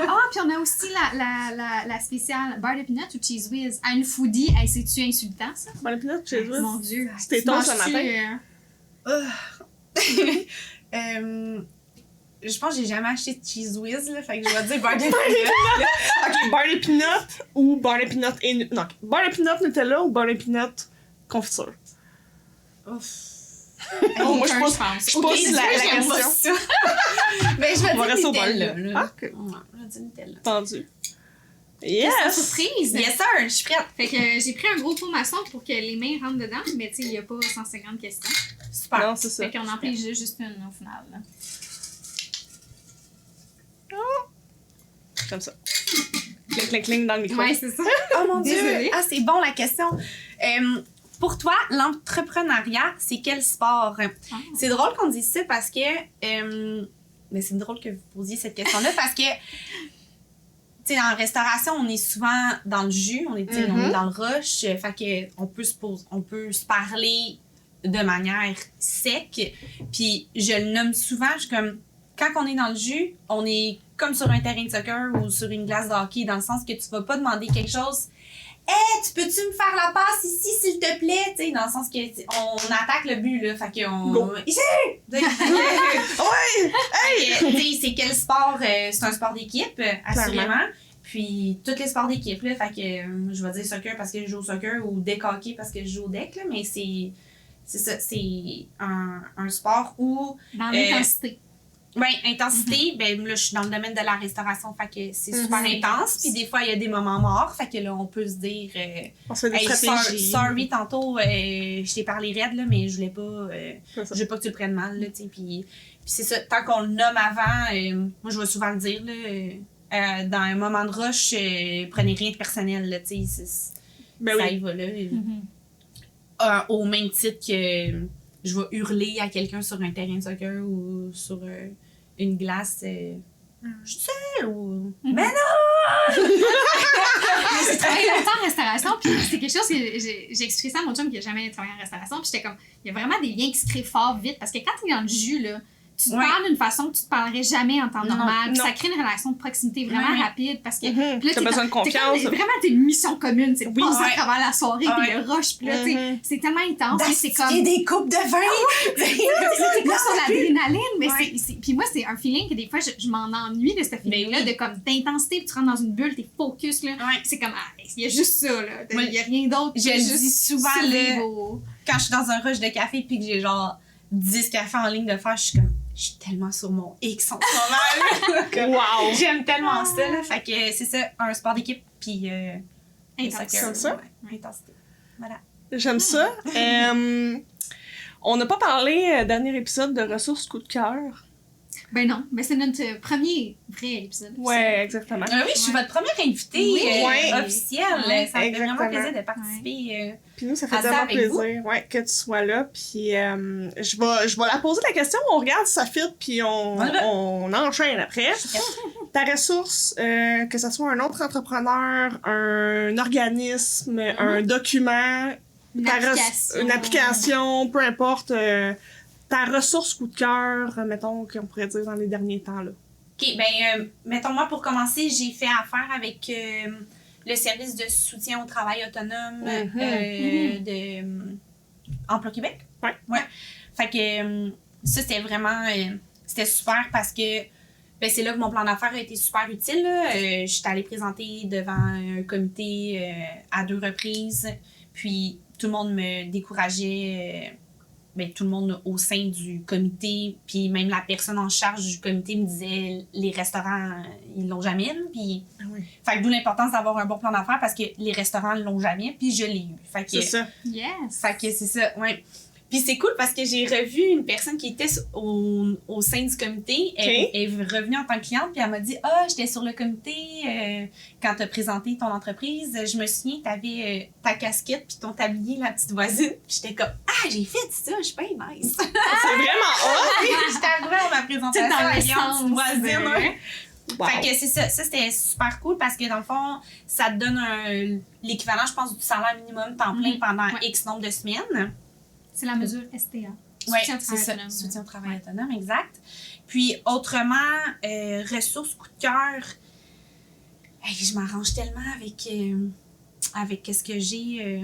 B: Ah, puis on a aussi la spéciale beurre de peanut ou cheese whiz. À une foodie, hey, c'est-tu insultant, ça?
A: Bon, l'épisode chez vous.
B: Mon Dieu.
A: C'était
B: Tu
A: tôt ce
B: manges-tu,
A: matin.
C: Je pense que j'ai jamais acheté de cheese whiz, là, fait que je vais dire beurre de peanut.
A: Ok, beurre de peanut ou beurre de peanut et... Non, beurre de peanut Nutella ou beurre de peanut confiture?
C: Ouf.
A: Oh, moi, je
B: Aucun,
A: pose-
B: pense.
A: je pose
C: Ok,
A: la
C: j'aime pas
A: question.
C: ça. Mais je vais
A: On va
C: dire
A: rester au
C: Nutella.
A: beurre.
C: Là.
A: Ah, ok.
C: Ouais, je vais dire Nutella.
A: Entendu.
B: Question
A: Yes!
B: surprise.
C: Yes sir, je suis prête.
B: Fait que j'ai pris un gros pot maçon pour que les mains rentrent dedans, mais tu sais, il n'y a pas 150 questions.
C: Super.
A: Non, c'est ça.
B: Fait qu'on en pige juste une au final. Là.
A: Comme ça. Cling, cling, cling dans le micro.
B: Ouais, c'est ça.
C: Oh mon dieu.
B: Désolée.
C: Ah, c'est bon la question. Pour toi, l'entrepreneuriat, c'est quel sport?
B: Ah.
C: C'est drôle qu'on dise ça parce que... mais c'est drôle que vous posiez cette question-là parce que... Tu sais, en restauration, on est souvent dans le jus, on est dans le rush, fait que on peut se parler de manière sec. Puis je le nomme souvent, je suis comme... Quand on est dans le jus, on est comme sur un terrain de soccer ou sur une glace de hockey, dans le sens que tu vas pas demander quelque chose. Hey, tu peux-tu me faire la passe ici, s'il te plaît? Tu sais, dans le sens que on attaque le but, là. Fait qu'on.
A: Go.
C: Ici!
A: Ouais!
C: Fait que, tu sais, c'est quel sport? C'est un sport d'équipe, assurément. Puis, tous les sports d'équipe, là. Fait que, je vais dire soccer parce que je joue au soccer ou deck hockey parce que je joue au deck, là. Mais c'est ça, c'est un sport où.
B: Dans l'intensité.
C: Ouais, intensité, ben là, je suis dans le domaine de la restauration, fait que c'est super intense. Puis des fois, il y a des moments morts, fait que là, on peut se dire...
A: On se fait des
C: hey,
A: stratégies.
C: sorry, tantôt, je t'ai parlé raide, là, mais je voulais pas...
A: C'est ça.
C: je veux pas que tu le prennes mal, là, tu sais. Puis c'est ça, tant qu'on le nomme avant, moi, je vais souvent le dire, là, dans un moment de rush, prenez rien de personnel, là, tu sais.
A: Ben
C: Ça
A: oui.
C: y va, là.
B: Mhm.
C: Au même titre que je vais hurler à quelqu'un sur un terrain de soccer ou sur une glace. Je suis seule ou.
B: Mhm.
C: Mais non!
B: J'ai travaillé longtemps en restauration, puis c'est quelque chose que j'ai expliqué ça à mon chum qui n'a jamais travaillé en restauration, puis j'étais comme, il y a vraiment des liens qui se créent fort vite, parce que quand tu es dans le jus, là, tu te
C: Ouais.
B: parles d'une façon que tu te parlerais jamais en temps
C: Non,
B: normal, puis
A: non.
B: ça crée une relation de proximité vraiment
C: Ouais.
B: rapide, parce que
A: Mhm.
B: puis là,
A: T'as
B: t'es
A: besoin de confiance.
B: vraiment, t'es une mission commune, c'est de
A: Oui.
B: passer
C: Ouais.
B: à travers la soirée, puis
C: Ouais.
B: le rush, puis là, tu sais,
A: Mhm.
B: c'est tellement intense, puis c'est
C: D'astiquer
B: comme...
C: des coupes de vin!
B: T'es comme sur l'adrénaline, mais
C: Ouais.
B: puis moi, c'est un feeling que des fois, je m'en ennuie de ce feeling-là,
C: oui.
B: de comme d'intensité, puis tu rentres dans une bulle, t'es focus, là.
C: Ouais.
B: C'est comme, il y a juste ça, là.
C: Moi,
B: Il y a rien d'autre.
C: je
B: Il y a
C: le
B: juste
C: dis souvent,
B: soulever
C: là.
B: vos-
C: Quand je suis dans un rush de café puis que j'ai genre 10 cafés en ligne de faire, je suis comme. Je suis tellement sur mon X en ce moment. là.
A: Wow!
C: J'aime tellement ça, là. Fait que c'est ça, un sport d'équipe puis. Le
B: Intense.
C: soccer.
A: Comme ça?
C: Ouais, intensité. Voilà.
A: J'aime ça. On n'a pas parlé, dernier épisode, de ressources coup de cœur.
B: Ben non, mais c'est notre premier vrai épisode.
A: Ouais, exactement.
C: Oui, je suis votre première invitée officielle.
B: Ouais,
C: Ça me fait vraiment
A: exactement.
C: plaisir de participer.
A: Puis nous, ça fait
C: à ça
A: tellement
C: avec
A: plaisir que tu sois là. Puis je vais la poser la question, on regarde si ça fit, puis on enchaîne après. Ta ressource, que ce soit un autre entrepreneur, un organisme, un document, une application, peu importe, ta ressource coup de cœur, mettons, qu'on pourrait dire dans les derniers temps, là.
C: OK, ben, mettons, moi, pour commencer, j'ai fait affaire avec le service de soutien au travail autonome de Emploi Québec. Ouais. Fait que ça, c'était vraiment... c'était super parce que ben, c'est là que mon plan d'affaires a été super utile. Je suis allée présenter devant un comité à 2 reprises. Puis tout le monde me décourageait... ben, tout le monde au sein du comité, puis même la personne en charge du comité me disait les restaurants, ils l'ont jamais. Puis, fait que d'où l'importance d'avoir un bon plan d'affaires parce que les restaurants l'ont jamais, puis je l'ai eu. Fait que,
A: c'est ça.
B: Yes!
C: Fait que c'est ça, ouais. Puis c'est cool parce que j'ai revu une personne qui était au sein du comité. Elle est revenue en tant que cliente, puis elle m'a dit « Ah, j'étais sur le comité quand tu as présenté ton entreprise. Je me souviens, tu avais ta casquette puis ton tablier, la petite voisine. » Puis j'étais comme « Ah, j'ai fait ça, je suis bien nice. »
A: C'est vraiment hot!
C: J'étais arrivée à ma présentation
B: dans le
C: avec une petite voisine. Ouais.
A: Wow.
C: Fait que c'est ça. Ça, c'était super cool parce que dans le fond, ça te donne l'équivalent, je pense, du salaire minimum temps plein pendant X nombre de semaines.
B: C'est la mesure STA.
C: Oui,
B: Soutien au
C: c'est
B: travail
C: ça.
B: autonome.
C: Soutien au travail autonome, exact. Puis, autrement, ressources, coup de cœur, je m'arrange tellement avec ce que j'ai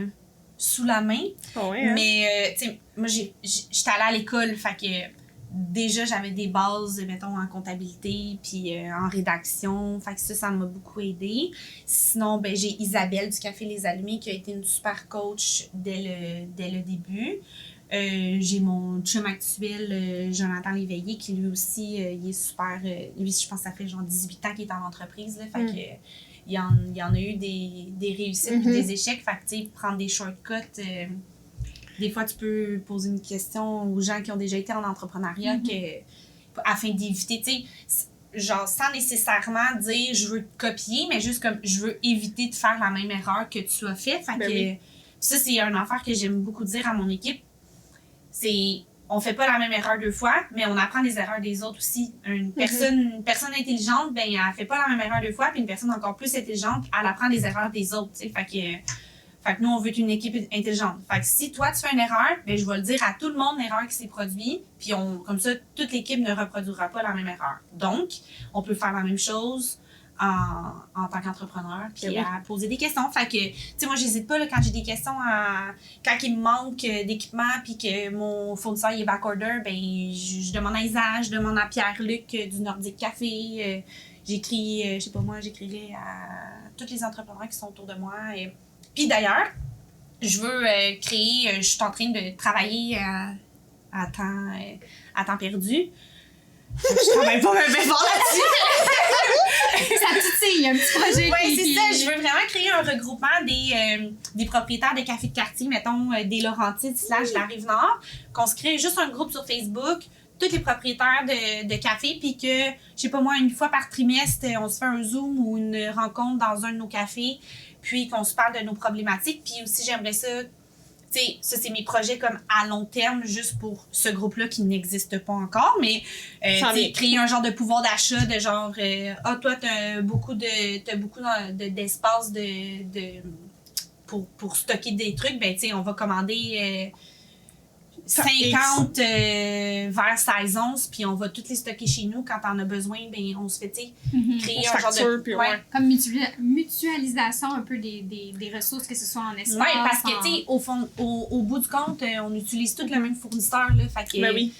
C: sous la main. Mais, tu sais, moi, j'étais allée à l'école, fait que déjà, j'avais des bases, mettons, en comptabilité, puis en rédaction. Fait que ça m'a beaucoup aidée. Sinon, ben, j'ai Isabelle du Café Les Allumés qui a été une super coach dès le début. J'ai mon chum actuel, Jonathan Léveillé, qui lui aussi, il est super... lui, je pense que ça fait genre 18 ans qu'il est en entreprise. Là, fait que il y en a eu des réussites et des échecs. Fait que, tu sais, prendre des shortcuts... des fois, tu peux poser une question aux gens qui ont déjà été en entrepreneuriat afin d'éviter, tu sais, genre sans nécessairement dire je veux te copier, mais juste comme je veux éviter de faire la même erreur que tu as fait. Fait que ça, c'est une affaire que j'aime beaucoup dire à mon équipe. C'est on fait pas la même erreur 2 fois, mais on apprend des erreurs des autres aussi. Une personne intelligente, ben elle fait pas la même erreur 2 fois, puis une personne encore plus intelligente, elle apprend des erreurs des autres, tu sais. Fait que nous, on veut être une équipe intelligente. Fait que si toi, tu fais une erreur, ben je vais le dire à tout le monde l'erreur qui s'est produite, puis comme ça, toute l'équipe ne reproduira pas la même erreur. Donc, on peut faire la même chose en tant qu'entrepreneur, puis à poser des questions. Fait que, tu sais, moi, j'hésite pas là, quand j'ai des questions, quand il me manque d'équipement, puis que mon fournisseur il est backorder, ben je demande à Isa, je demande à Pierre-Luc du Nordic Café, j'écris, je sais pas moi, j'écrirai à tous les entrepreneurs qui sont autour de moi. Puis d'ailleurs, je veux créer, je suis en train de travailler à temps perdu. Je travaille pas bien fort là-dessus.
B: Ça titille, il y a un petit projet
C: Oui, c'est ça. Je veux vraiment créer un regroupement des propriétaires de café de quartier, mettons des Laurentides / la Rive-Nord, qu'on se crée juste un groupe sur Facebook, tous les propriétaires de café, puis que, je sais pas moi, une fois par trimestre, on se fait un Zoom ou une rencontre dans un de nos cafés, puis qu'on se parle de nos problématiques. Puis aussi, j'aimerais ça, tu sais, ça c'est mes projets comme à long terme, juste pour ce groupe-là qui n'existe pas encore, mais créer un genre de pouvoir d'achat, de genre, toi, t'as beaucoup d'espace pour stocker des trucs, ben tu sais, on va commander 50 vers 16 onces, puis on va toutes les stocker chez nous. Quand t'en as besoin, ben on se fait, tu sais, créer un genre de...
B: Comme mutualisation un peu des ressources, que ce soit en espace.
C: Oui, parce que, tu sais, au bout du compte, on utilise tous le même fournisseur, là. Fait que, au lieu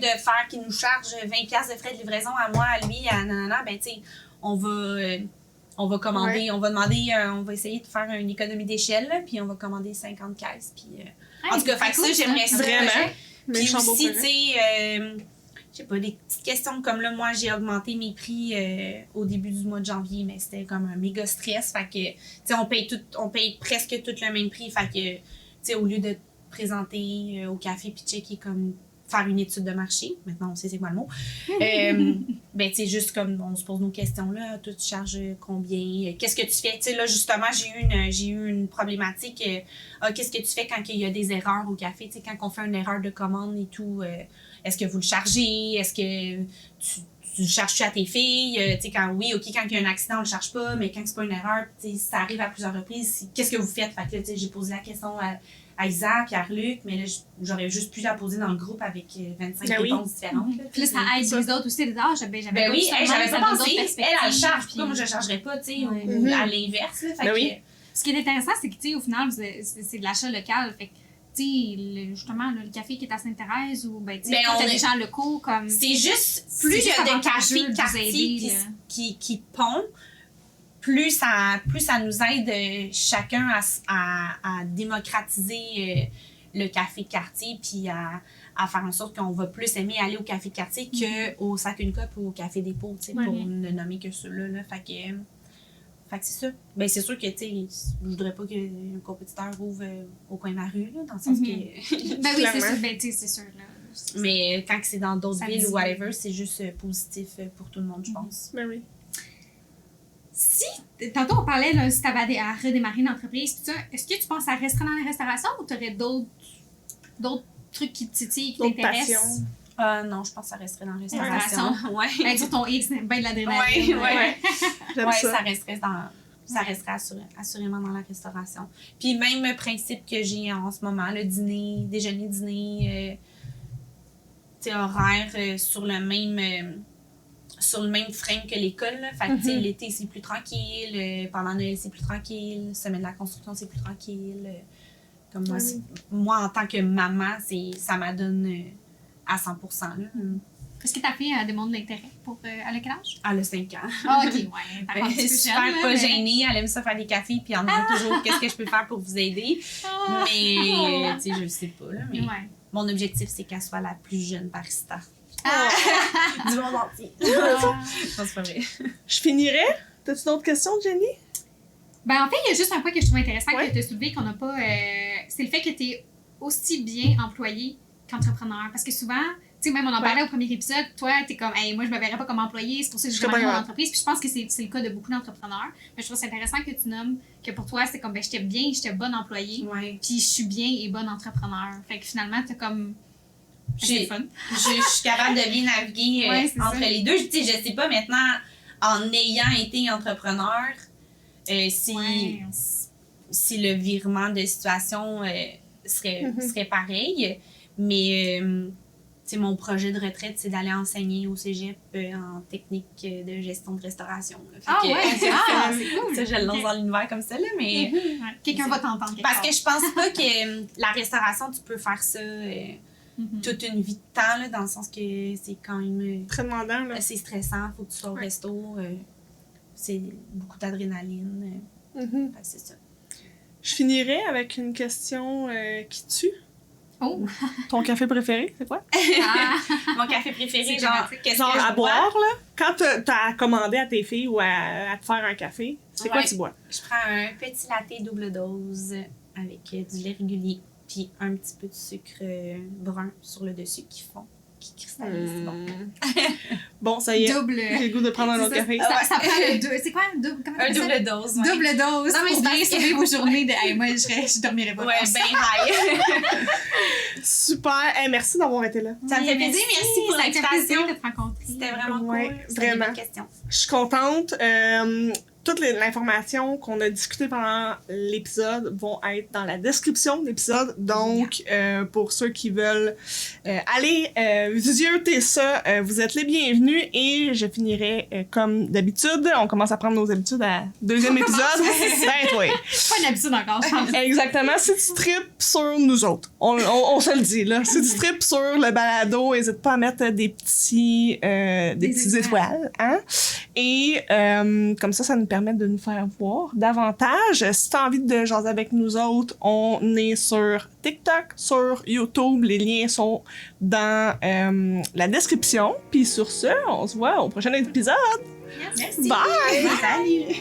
C: de faire qu'il nous charge 20$ de frais de livraison à moi, à lui, à nanana, ben, tu sais, on va commander, on va demander, on va essayer de faire une économie d'échelle, là, puis on va commander 50 caisses, puis... en tout cas, fait que ça, j'aimerais ça.
A: Vraiment.
C: Puis aussi, tu sais, je sais pas, des petites questions comme là, moi, j'ai augmenté mes prix au début du mois de janvier, mais c'était comme un méga stress. Fait que, tu sais, on paye presque tout le même prix. Fait que, tu sais, au lieu de te présenter au café puis checker comme faire une étude de marché. Maintenant, on sait c'est quoi le mot. Ben, tu sais, juste comme on se pose nos questions, là, toi, tu charges combien? Qu'est-ce que tu fais? Tu sais, là, justement, j'ai eu une problématique. Qu'est-ce que tu fais quand il y a des erreurs au café? Tu sais, quand on fait une erreur de commande et tout, est-ce que vous le chargez? Est-ce que tu le charges-tu à tes filles? Tu sais, quand il y a un accident, on le charge pas, mais quand c'est pas une erreur, tu sais, ça arrive à plusieurs reprises. Qu'est-ce que vous faites? Fait que là, tu sais, j'ai posé la question à Isa, Pierre-Luc, mais là, j'aurais juste pu la poser dans le groupe avec 25 réponses différentes. Là.
B: Puis là, ça aide les autres aussi. J'avais
C: oui, j'avais pas pensé. Elle charge. Pourquoi moi, je
B: ne
C: chargerais pas, tu sais, ou à l'inverse. Là, fait que,
B: Ce qui est intéressant, c'est que, tu sais, au final, c'est de l'achat local. Fait que, tu sais, justement, le café qui est à Sainte-Thérèse ou, ben, tu sais, t'as des gens locaux comme.
C: C'est juste, plus il y a de cafés quartier qui pondent, plus ça nous aide chacun à démocratiser le café de quartier puis à faire en sorte qu'on va plus aimer aller au café de quartier qu'au Sac une Coupe ou au Café Dépôt, tu sais, pour ne nommer que ceux-là. Là. Fait que c'est ça. Ben, c'est sûr que, tu sais, je voudrais pas qu'un compétiteur ouvre au coin de la rue, là, dans le sens que...
B: Ben oui, c'est sûr. Ben, tu sais, c'est sûr, là.
C: Mais quand c'est dans d'autres villes ou whatever, c'est juste positif pour tout le monde, je pense.
A: Ben oui.
B: Si, tantôt on parlait là, si tu avais à redémarrer une entreprise, tout ça, est-ce que tu penses à rester dans la restauration ou tu aurais d'autres trucs qui te titillent, qui t'intéressent?
C: Non, je pense que ça resterait dans la restauration.
B: Ouais. Ben, sur ton X, ben de l'adrénaline.
C: Ouais.
A: J'aime ça.
C: Ça resterait assurément dans la restauration. Puis même principe que j'ai en ce moment, le déjeuner, dîner, horaire sur le même frame que l'école. Là. Fait que, l'été, c'est plus tranquille. Pendant Noël, c'est plus tranquille. Semaine de la construction, c'est plus tranquille. Comme moi, en tant que maman, ça m'adonne à 100%. Là.
B: Est-ce que ta fille a demandé l'intérêt pour elle a quel âge?
C: Elle a 5 ans.
B: Ah, ok, ouais.
C: Elle est super pas gênée. Elle aime ça faire des cafés puis elle me demande toujours qu'est-ce que je peux faire pour vous aider. Mais, tu sais, je le sais pas. Là, mais mon objectif, c'est qu'elle soit la plus jeune barista. Du monde entier. C'est pas vrai.
A: Je finirais. T'as-tu d'autres questions, Jenny?
B: Ben, en fait, il y a juste un point que je trouve intéressant que tu as soulevé qu'on n'a pas. C'est le fait que tu es aussi bien employé qu'entrepreneur. Parce que souvent, tu sais, même on en parlait au premier épisode, toi, t'es comme, hey, moi, je me verrais pas comme employé, c'est pour ça que je démarre mon entreprise. Puis je pense que c'est le cas de beaucoup d'entrepreneurs. Mais je trouve c'est intéressant que tu nommes que pour toi, c'est comme, ben, j'étais bonne employée, puis je suis bien et bonne entrepreneur. Fait que finalement, t'as comme. C'est fun.
C: Je suis capable de bien naviguer entre les deux. Je sais pas maintenant, en ayant été entrepreneur, si le virement de situation serait pareil. Mais mon projet de retraite, c'est d'aller enseigner au cégep en technique de gestion de restauration.
B: C'est cool.
C: Ça, je le lance dans l'univers comme ça, là, mais...
B: Quelqu'un va t'entendre.
C: Parce que je pense pas que la restauration, tu peux faire ça toute une vie de temps, là, dans le sens que c'est quand même...
A: Très demandant, là.
C: C'est stressant, faut que tu sois au resto. C'est beaucoup d'adrénaline. C'est ça.
A: Je finirais avec une question qui tue.
B: Oh!
A: Ton café préféré, c'est quoi?
C: Mon café préféré,
A: genre à boire, là. Quand t'as commandé à tes filles ou à te faire un café, c'est quoi tu bois?
C: Je prends un petit latte double dose avec du lait régulier puis un petit peu de sucre brun sur le dessus qui cristallise.
A: Bon, ça y est. J'ai le goût de prendre un autre café.
B: Ça prend le deux. C'est quoi un double?
C: Un double dose.
B: Double dose. Non, mais pour bien sauver vos journées de. Hey, moi, je dormirais pas.
C: Ouais, ben high.
A: Super. Hey, merci d'avoir été là.
C: Ça me fait plaisir. Merci pour l'invitation.
B: de te rencontrer.
C: C'était vraiment cool.
A: Vraiment.
C: Des questions.
A: Je suis contente. Toute l'information qu'on a discutée pendant l'épisode vont être dans la description de l'épisode. Donc, pour ceux qui veulent aller visioter ça, vous êtes les bienvenus. Et je finirai comme d'habitude. On commence à prendre nos habitudes à deuxième épisode. Ben, oui.
B: Pas d'habitude encore, je pense.
A: Exactement. Si tu tripes sur nous autres, on se le dit, là. Si tu tripes sur le balado, n'hésite pas à mettre des petites étoiles. Hein? Et comme ça nous permet de nous faire voir davantage. Si tu as envie de jaser avec nous autres, on est sur TikTok, sur YouTube. Les liens sont dans la description. Puis sur ce, on se voit au prochain épisode.
C: Merci.
A: Bye!
C: Salut!